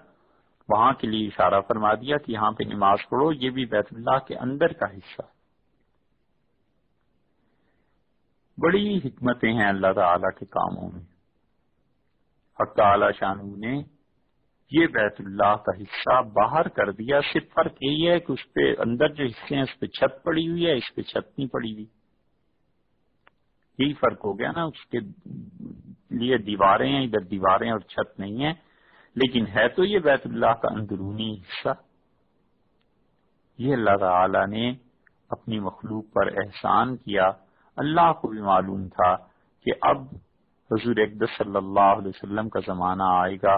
وہاں کے لیے اشارہ فرما دیا کہ یہاں پہ نماز پڑھو، یہ بھی بیت اللہ کے اندر کا حصہ۔ بڑی حکمتیں ہیں اللہ تعالی کے کاموں میں۔ حق تعالی شانہ نے یہ بیت اللہ کا حصہ باہر کر دیا، صرف فرق یہی ہے کہ اس پہ اندر جو حصے ہیں اس پہ چھت پڑی ہوئی ہے، اس پہ چھت نہیں پڑی ہوئی، یہی فرق ہو گیا نا۔ اس کے لیے دیواریں ہیں، ادھر دیواریں اور چھت نہیں ہے، لیکن ہے تو یہ بیت اللہ کا اندرونی حصہ۔ یہ اللہ تعالی نے اپنی مخلوق پر احسان کیا۔ اللہ کو بھی معلوم تھا کہ اب حضور اقدس صلی اللہ علیہ وسلم کا زمانہ آئے گا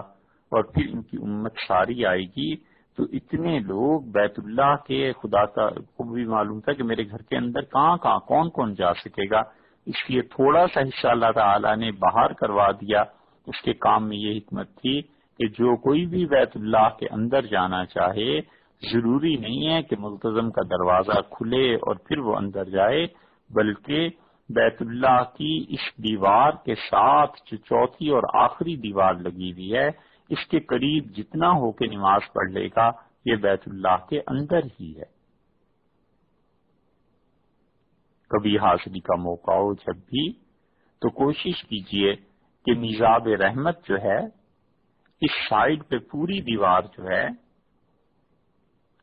اور پھر ان کی امت ساری آئے گی، تو اتنے لوگ بیت اللہ کے خدا کو بھی معلوم تھا کہ میرے گھر کے اندر کہاں کون کون جا سکے گا، اس لیے تھوڑا سا حصہ اللہ تعالیٰ نے باہر کروا دیا۔ اس کے کام میں یہ حکمت تھی کہ جو کوئی بھی بیت اللہ کے اندر جانا چاہے، ضروری نہیں ہے کہ ملتزم کا دروازہ کھلے اور پھر وہ اندر جائے، بلکہ بیت اللہ کی اس دیوار کے ساتھ جو چوتھی اور آخری دیوار لگی ہوئی ہے، اس کے قریب جتنا ہو کے نماز پڑھ لے گا یہ بیت اللہ کے اندر ہی ہے۔ کبھی حاضری کا موقع ہو جب بھی تو کوشش کیجئے کہ میزاب رحمت جو ہے اس سائڈ پہ پوری دیوار جو ہے،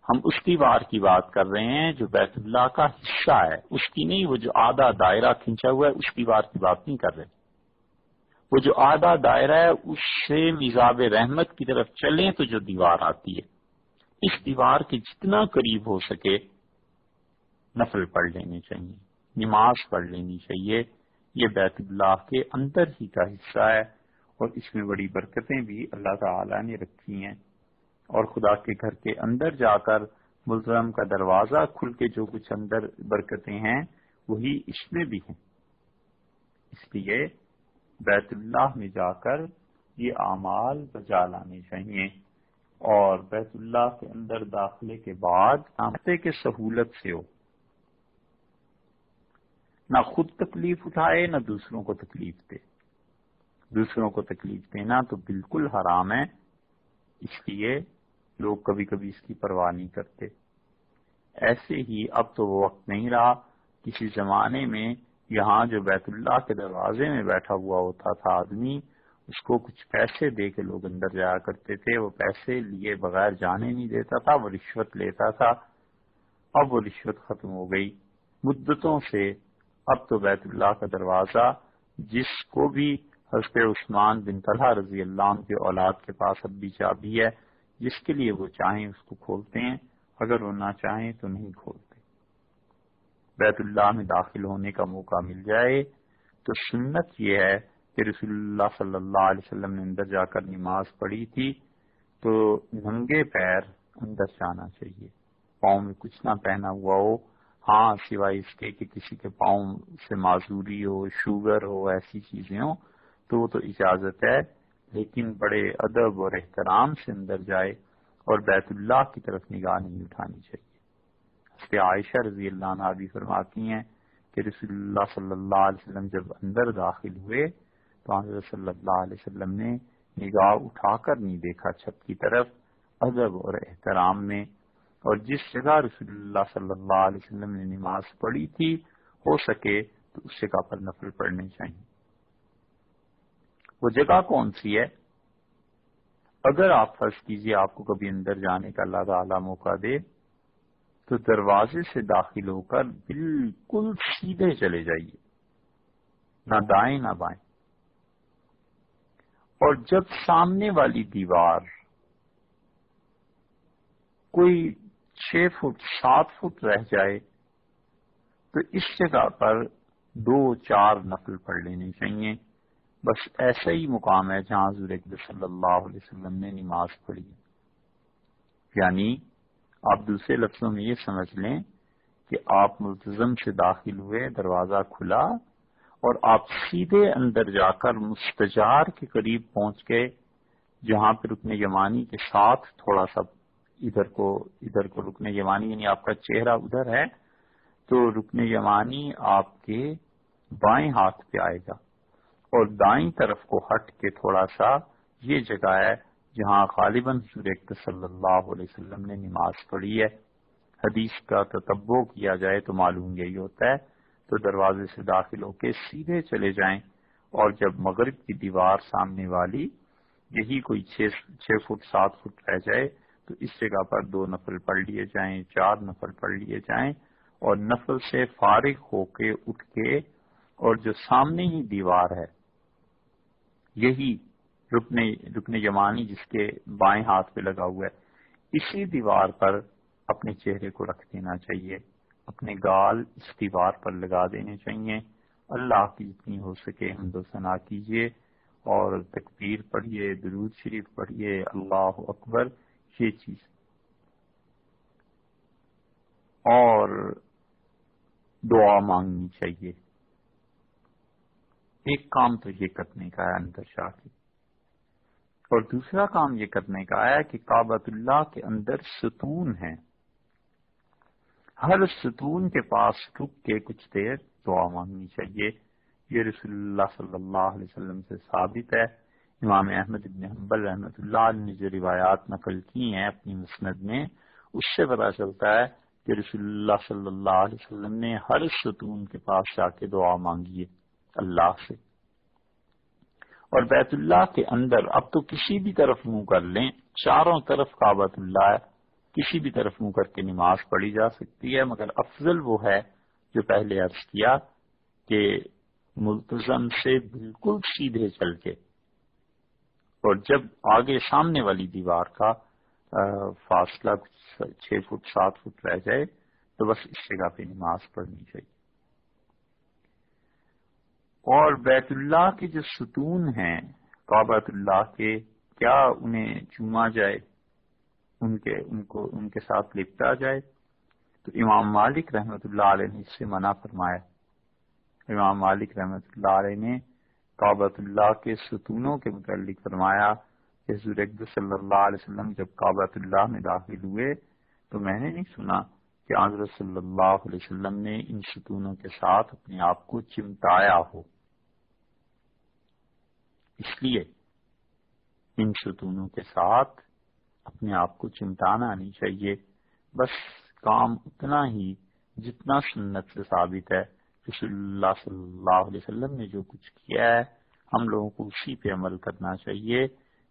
ہم اس دیوار کی بات کر رہے ہیں جو بیت اللہ کا حصہ ہے، اس کی نہیں، وہ جو آدھا دائرہ کھینچا ہوا ہے اس دیوار کی بات نہیں کر رہے، وہ جو آدھا دائرہ ہے اس سے میزاب رحمت کی طرف چلیں تو جو دیوار آتی ہے، اس دیوار کے جتنا قریب ہو سکے نفل پڑھ لینے چاہیے، نماز پڑھ لینی چاہیے۔ یہ بیت اللہ کے اندر ہی کا حصہ ہے اور اس میں بڑی برکتیں بھی اللہ تعالی نے رکھی ہیں، اور خدا کے گھر کے اندر جا کر ملزم کا دروازہ کھل کے جو کچھ اندر برکتیں ہیں وہی اس میں بھی ہیں۔ اس لیے بیت اللہ میں جا کر یہ اعمال بجا لانے چاہیے، اور بیت اللہ کے اندر داخلے کے بعد آمتے کے سہولت سے ہو، نہ خود تکلیف اٹھائے نہ دوسروں کو تکلیف دے۔ دوسروں کو تکلیف دینا تو بالکل حرام ہے، اس لیے لوگ کبھی کبھی اس کی پرواہ نہیں کرتے۔ ایسے ہی اب تو وہ وقت نہیں رہا، کسی زمانے میں یہاں جو بیت اللہ کے دروازے میں بیٹھا ہوا ہوتا تھا آدمی، اس کو کچھ پیسے دے کے لوگ اندر جایا کرتے تھے، وہ پیسے لیے بغیر جانے نہیں دیتا تھا، وہ رشوت لیتا تھا۔ اب وہ رشوت ختم ہو گئی مدتوں سے۔ اب تو بیت اللہ کا دروازہ جس کو بھی حضرت عثمان بن طلحہ رضی اللہ عنہ کے اولاد کے پاس اب بھی چابی ہے، جس کے لیے وہ چاہیں اس کو کھولتے ہیں، اگر وہ نہ چاہیں تو نہیں کھولتے۔ بیت اللہ میں داخل ہونے کا موقع مل جائے تو سنت یہ ہے کہ رسول اللہ صلی اللہ علیہ وسلم نے اندر جا کر نماز پڑھی تھی تو ننگے پیر اندر جانا چاہیے، پاؤں میں کچھ نہ پہنا ہوا ہو، ہاں سوائے اس کے کہ کسی کے پاؤں سے معذوری ہو، شوگر ہو، ایسی چیزیں ہوں تو وہ تو اجازت ہے، لیکن بڑے ادب اور احترام سے اندر جائے اور بیت اللہ کی طرف نگاہ نہیں اٹھانی چاہیے۔ اس کے عائشہ رضی اللہ عنہا بھی فرماتی ہیں کہ رسول اللہ صلی اللہ علیہ وسلم جب اندر داخل ہوئے تو حضرت صلی اللہ علیہ وسلم نے نگاہ اٹھا کر نہیں دیکھا چھت کی طرف، ادب اور احترام میں، اور جس جگہ رسول اللہ صلی اللہ علیہ وسلم نے نماز پڑھی تھی ہو سکے تو اس جگہ پر نفل پڑھنے چاہیے۔ وہ جگہ کون سی ہے؟ اگر آپ فرض کیجئے آپ کو کبھی اندر جانے کا اللہ تعالی موقع دے تو دروازے سے داخل ہو کر بالکل سیدھے چلے جائیے، نہ دائیں نہ بائیں، اور جب سامنے والی دیوار کوئی 6 فٹ 7 فٹ رہ جائے تو اس جگہ پر 2-4 نفل پڑھ لینے چاہیے۔ بس ایسا ہی مقام ہے جہاں حضور اکرم صلی اللہ علیہ وسلم نے نماز پڑھی، یعنی آپ دوسرے لفظوں میں یہ سمجھ لیں کہ آپ ملتزم سے داخل ہوئے، دروازہ کھلا اور آپ سیدھے اندر جا کر مستجار کے قریب پہنچ گئے، جہاں پہ رکن یمانی کے ساتھ تھوڑا سا ادھر کو رکن یمانی، یعنی آپ کا چہرہ ادھر ہے تو رکن یمانی آپ کے بائیں ہاتھ پہ آئے گا، اور دائیں طرف کو ہٹ کے تھوڑا سا یہ جگہ ہے جہاں غالباً حضور اکرم صلی اللہ علیہ وسلم نے نماز پڑھی ہے۔ حدیث کا تتبع کیا جائے تو معلوم یہی ہوتا ہے۔ تو دروازے سے داخل ہو کے سیدھے چلے جائیں، اور جب مغرب کی دیوار سامنے والی یہی کوئی 6 فٹ 7 فٹ رہ جائے تو اس جگہ پر 2 نفل پڑھ لیے جائیں، 4 نفل پڑھ لیے جائیں، اور نفل سے فارغ ہو کے اٹھ کے، اور جو سامنے ہی دیوار ہے یہی رکن یمانی جس کے بائیں ہاتھ پہ لگا ہوا ہے، اسی دیوار پر اپنے چہرے کو رکھ دینا چاہیے، اپنے گال اس دیوار پر لگا دینے چاہیے۔ اللہ کی جتنی ہو سکے حمد و ثنا کیجیے اور تکبیر پڑھیے، درود شریف پڑھیے، اللہ اکبر، یہ چیز، اور دعا مانگنی چاہیے۔ ایک کام تو یہ کرنے کا ہے اندر جا کے، اور دوسرا کام یہ کرنے کا ہے کہ کعبۃ اللہ کے اندر ستون ہیں، ہر ستون کے پاس رک کے کچھ دیر دعا مانگنی چاہیے۔ یہ رسول اللہ صلی اللہ علیہ وسلم سے ثابت ہے۔ امام احمد بن حنبل رحمۃ اللہ علیہ نے جو روایات نقل کی ہیں اپنی مسند میں، اس سے پتہ چلتا ہے کہ رسول اللہ صلی اللہ علیہ وسلم نے ہر ستون کے پاس جا کے دعا مانگی ہے اللہ سے۔ اور بیت اللہ کے اندر اب تو کسی بھی طرف منہ کر لیں، چاروں طرف کعبۃ اللہ ہے، کسی بھی طرف منہ کر کے نماز پڑھی جا سکتی ہے، مگر افضل وہ ہے جو پہلے عرض کیا کہ ملتزم سے بالکل سیدھے چل کے، اور جب آگے سامنے والی دیوار کا فاصلہ 6 فٹ 7 فٹ رہ جائے تو بس اس جگہ پہ نماز پڑھنی چاہیے۔ اور بیت اللہ کے جو ستون ہیں کعبۃ اللہ کے، کیا انہیں چوما جائے، ان کے ساتھ لپٹا جائے؟ تو امام مالک رحمۃ اللہ علیہ نے اس سے منع فرمایا۔ امام مالک رحمۃ اللہ علیہ نے کعبۃ اللہ کے ستونوں کے متعلق فرمایا کہ حضور اکرم صلی اللہ علیہ وسلم جب کعبۃ اللہ میں داخل ہوئے تو میں نے نہیں سنا کہ حضرت صلی اللہ علیہ وسلم نے ان ستونوں کے ساتھ اپنے آپ کو چمٹایا ہو، اس لیے ان ستونوں کے ساتھ اپنے آپ کو چمٹانا نہیں چاہیے، بس کام اتنا ہی جتنا سنت سے ثابت ہے۔ رسول اللہ صلی اللہ علیہ وسلم نے جو کچھ کیا ہے ہم لوگوں کو اسی پہ عمل کرنا چاہیے۔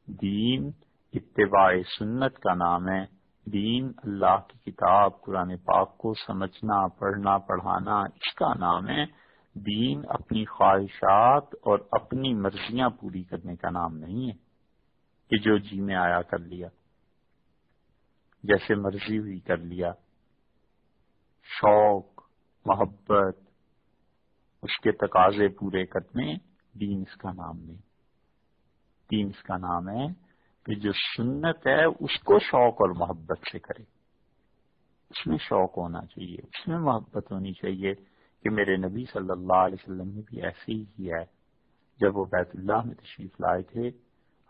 دین اتباع سنت کا نام ہے، دین اللہ کی کتاب قرآن پاک کو سمجھنا، پڑھنا، پڑھانا اس کا نام ہے۔ دین اپنی خواہشات اور اپنی مرضیاں پوری کرنے کا نام نہیں ہے کہ جو جی میں آیا کر لیا، جیسے مرضی ہوئی کر لیا۔ شوق، محبت، اس کے تقاضے پورے کرنے دین اس کا نام نہیں۔ دین اس کا نام ہے کہ جو سنت ہے اس کو شوق اور محبت سے کرے، اس میں شوق ہونا چاہیے، اس میں محبت ہونی چاہیے کہ میرے نبی صلی اللہ علیہ وسلم نے بھی ایسے ہی کیا ہے۔ جب وہ بیت اللہ میں تشریف لائے تھے،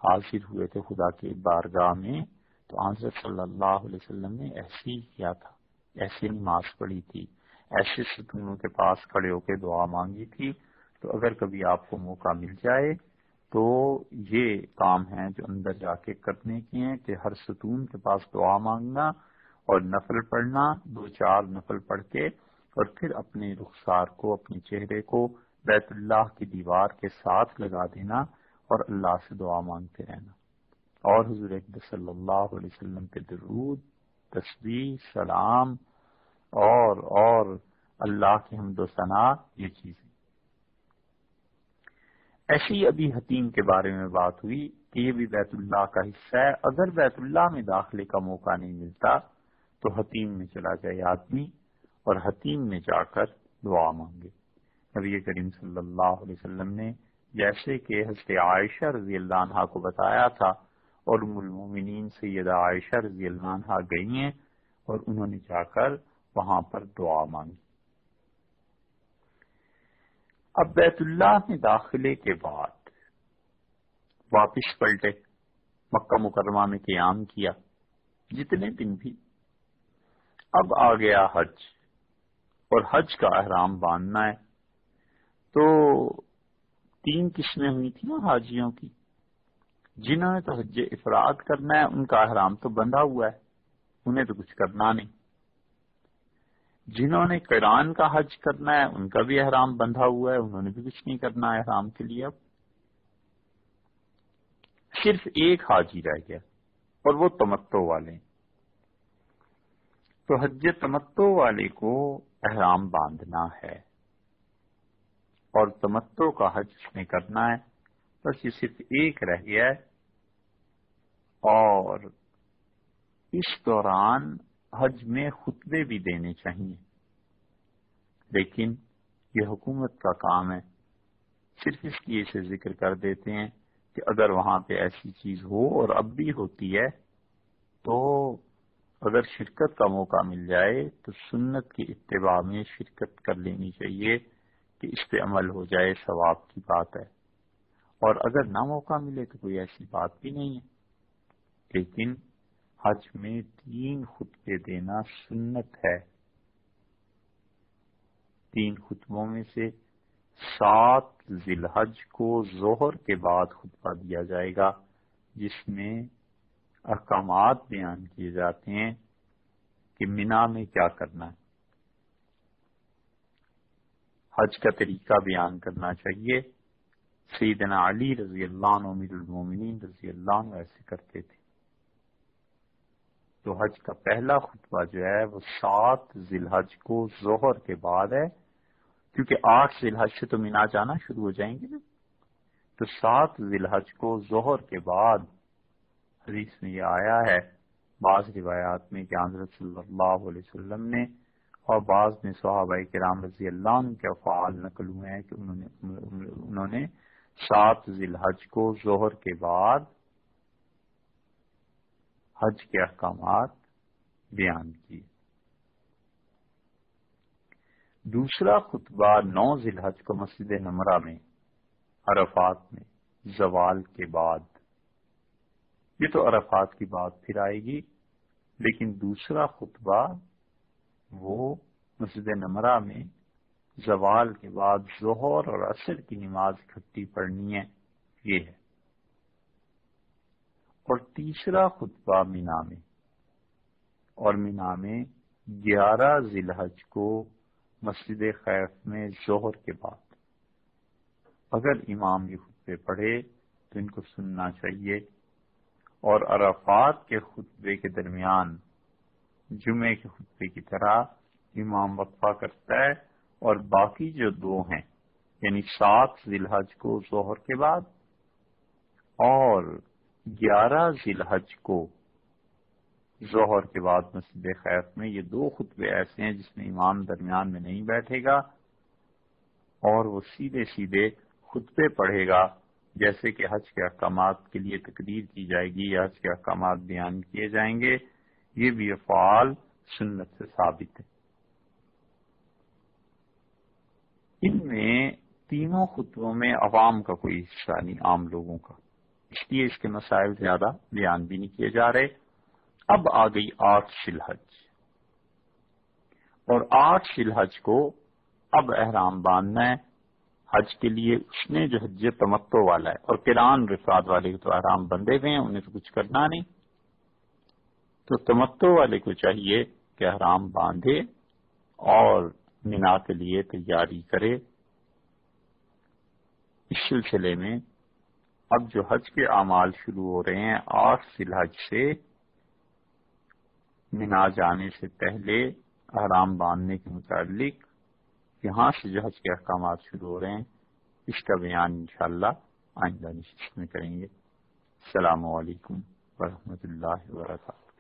حاضر ہوئے تھے خدا کی بارگاہ میں تو حضرت صلی اللہ علیہ وسلم نے ایسے ہی کیا تھا، ایسی نماز پڑھی تھی، ایسے ستونوں کے پاس کھڑے ہو کے دعا مانگی تھی۔ تو اگر کبھی آپ کو موقع مل جائے تو یہ کام ہیں جو اندر جا کے کرنے کے ہیں کہ ہر ستون کے پاس دعا مانگنا اور نفل پڑھنا، 2-4 نفل پڑھ کے، اور پھر اپنے رخسار کو، اپنے چہرے کو بیت اللہ کی دیوار کے ساتھ لگا دینا اور اللہ سے دعا مانگتے رہنا، اور حضور اکرم صلی اللہ علیہ وسلم پہ درود، تسبیح، سلام اور اللہ کی حمد و ثنا، یہ چیزیں۔ ایسے ہی ابھی حتیم کے بارے میں بات ہوئی کہ یہ بھی بیت اللہ کا حصہ ہے۔ اگر بیت اللہ میں داخلے کا موقع نہیں ملتا تو حتیم میں چلا جائے آدمی اور حتیم میں جا کر دعا مانگے۔ نبی کریم صلی اللہ علیہ وسلم نے جیسے کہ حضرت عائشہ رضی اللہ عنہا کو بتایا تھا، اور ام المومنین سیدہ عائشہ رضی اللہ عنہا گئی ہیں اور انہوں نے جا کر وہاں پر دعا مانگی۔ اب بیت اللہ میں داخلے کے بعد واپس پلٹے، مکہ مکرمہ میں قیام کیا جتنے دن بھی۔ اب آ گیا حج، اور حج کا احرام باندھنا ہے۔ تو 3 قسمیں ہوئی تھی نا حاجیوں کی، جنہوں نے تو حج افراد کرنا ہے ان کا احرام تو بندھا ہوا ہے، انہیں تو کچھ کرنا نہیں۔ جنہوں نے قران کا حج کرنا ہے ان کا بھی احرام بندھا ہوا ہے، انہوں نے بھی کچھ نہیں کرنا احرام کے لیے۔ اب صرف ایک حاجی رہ گیا، اور وہ تمتع والے ہیں۔ تو حج تمتع والے کو احرام باندھنا ہے، اور تمتع کا حج اس نے کرنا ہے، بس یہ صرف ایک رہ گیا ہے۔ اور اس دوران حج میں خطبے بھی دینے چاہیے، لیکن یہ حکومت کا کام ہے، صرف اس لیے سے ذکر کر دیتے ہیں کہ اگر وہاں پہ ایسی چیز ہو، اور اب بھی ہوتی ہے، تو اگر شرکت کا موقع مل جائے تو سنت کی اتباع میں شرکت کر لینی چاہیے کہ اس پہ عمل ہو جائے، ثواب کی بات ہے۔ اور اگر نہ موقع ملے تو کوئی ایسی بات بھی نہیں ہے، لیکن حج میں 3 خطبے دینا سنت ہے۔ 3 خطبوں میں سے 7 ذی الحج کو ظہر کے بعد خطبہ دیا جائے گا، جس میں احکامات بیان کیے جاتے ہیں کہ مینا میں کیا کرنا ہے، حج کا طریقہ بیان کرنا چاہیے۔ سیدنا علی رضی اللہ عنہ امیر المومنین رضی اللہ عنہ ایسے کرتے تھے۔ تو حج کا پہلا خطبہ جو ہے وہ 7 ذی الحج کو ظہر کے بعد ہے، کیونکہ 8 ذی الحج سے تو مینا جانا شروع ہو جائیں گے نا، تو 7 ذی الحج کو ظہر کے بعد حدیث میں یہ آیا ہے، بعض روایات میں کہ حضرت صلی اللہ علیہ وسلم نے اور بعض میں صحابہ کرام رضی اللہ عنہ کے افعال نقل ہوئے ہیں کہ انہوں نے 7 ذی الحج کو ظہر کے بعد حج کے احکامات بیان کیے۔ دوسرا خطبہ 9 ذی الحج کو مسجد نمرہ میں عرفات میں زوال کے بعد، یہ تو عرفات کی بات پھر آئے گی، لیکن دوسرا خطبہ وہ مسجد نمرہ میں زوال کے بعد ظہر اور عصر کی نماز اکٹھی پڑھنی ہے، یہ ہے۔ اور تیسرا خطبہ مینا میں، اور مینا میں 11 ذی الحج کو مسجد خیف میں ظہر کے بعد۔ اگر امام یہ خطبے پڑھے تو ان کو سننا چاہیے، اور عرفات کے خطبے کے درمیان جمعے کے خطبے کی طرح امام وقفہ کرتا ہے، اور باقی جو 2 ہیں یعنی 7 ذی الحج کو ظہر کے بعد اور 11 ذی الحج کو ظہر کے بعد مسجد خیف میں، یہ 2 خطبے ایسے ہیں جس میں امام درمیان میں نہیں بیٹھے گا اور وہ سیدھے سیدھے خطبے پڑھے گا، جیسے کہ حج کے احکامات کے لیے تقریر کی جائے گی یا حج کے احکامات بیان کیے جائیں گے۔ یہ بھی افعال سنت سے ثابت ہے۔ ان میں تینوں خطبوں میں عوام کا کوئی حصہ نہیں، عام لوگوں کا، اس لیے اس کے مسائل زیادہ بیان بھی نہیں کیے جا رہے۔ اب آ گئی 8 ذی الحج، اور 8 ذی الحج کو اب احرام باندھنا ہے حج کے لیے۔ اس نے جو حج تمتع والا ہے، اور قران رفات والے تو احرام بندے ہوئے ہیں، انہیں تو کچھ کرنا نہیں، تو تمتع والے کو چاہیے کہ احرام باندھے اور مینا کے لیے تیاری کرے۔ اس سلسلے میں اب جو حج کے اعمال شروع ہو رہے ہیں 8 ذی الحج سے، مینا جانے سے پہلے احرام باندھنے کے متعلق یہاں سے جو حج کے احکامات شروع ہو رہے ہیں، اس کا بیان انشاءاللہ آئندہ نشست میں کریں گے۔ السلام علیکم ورحمۃ اللہ وبرکاتہ۔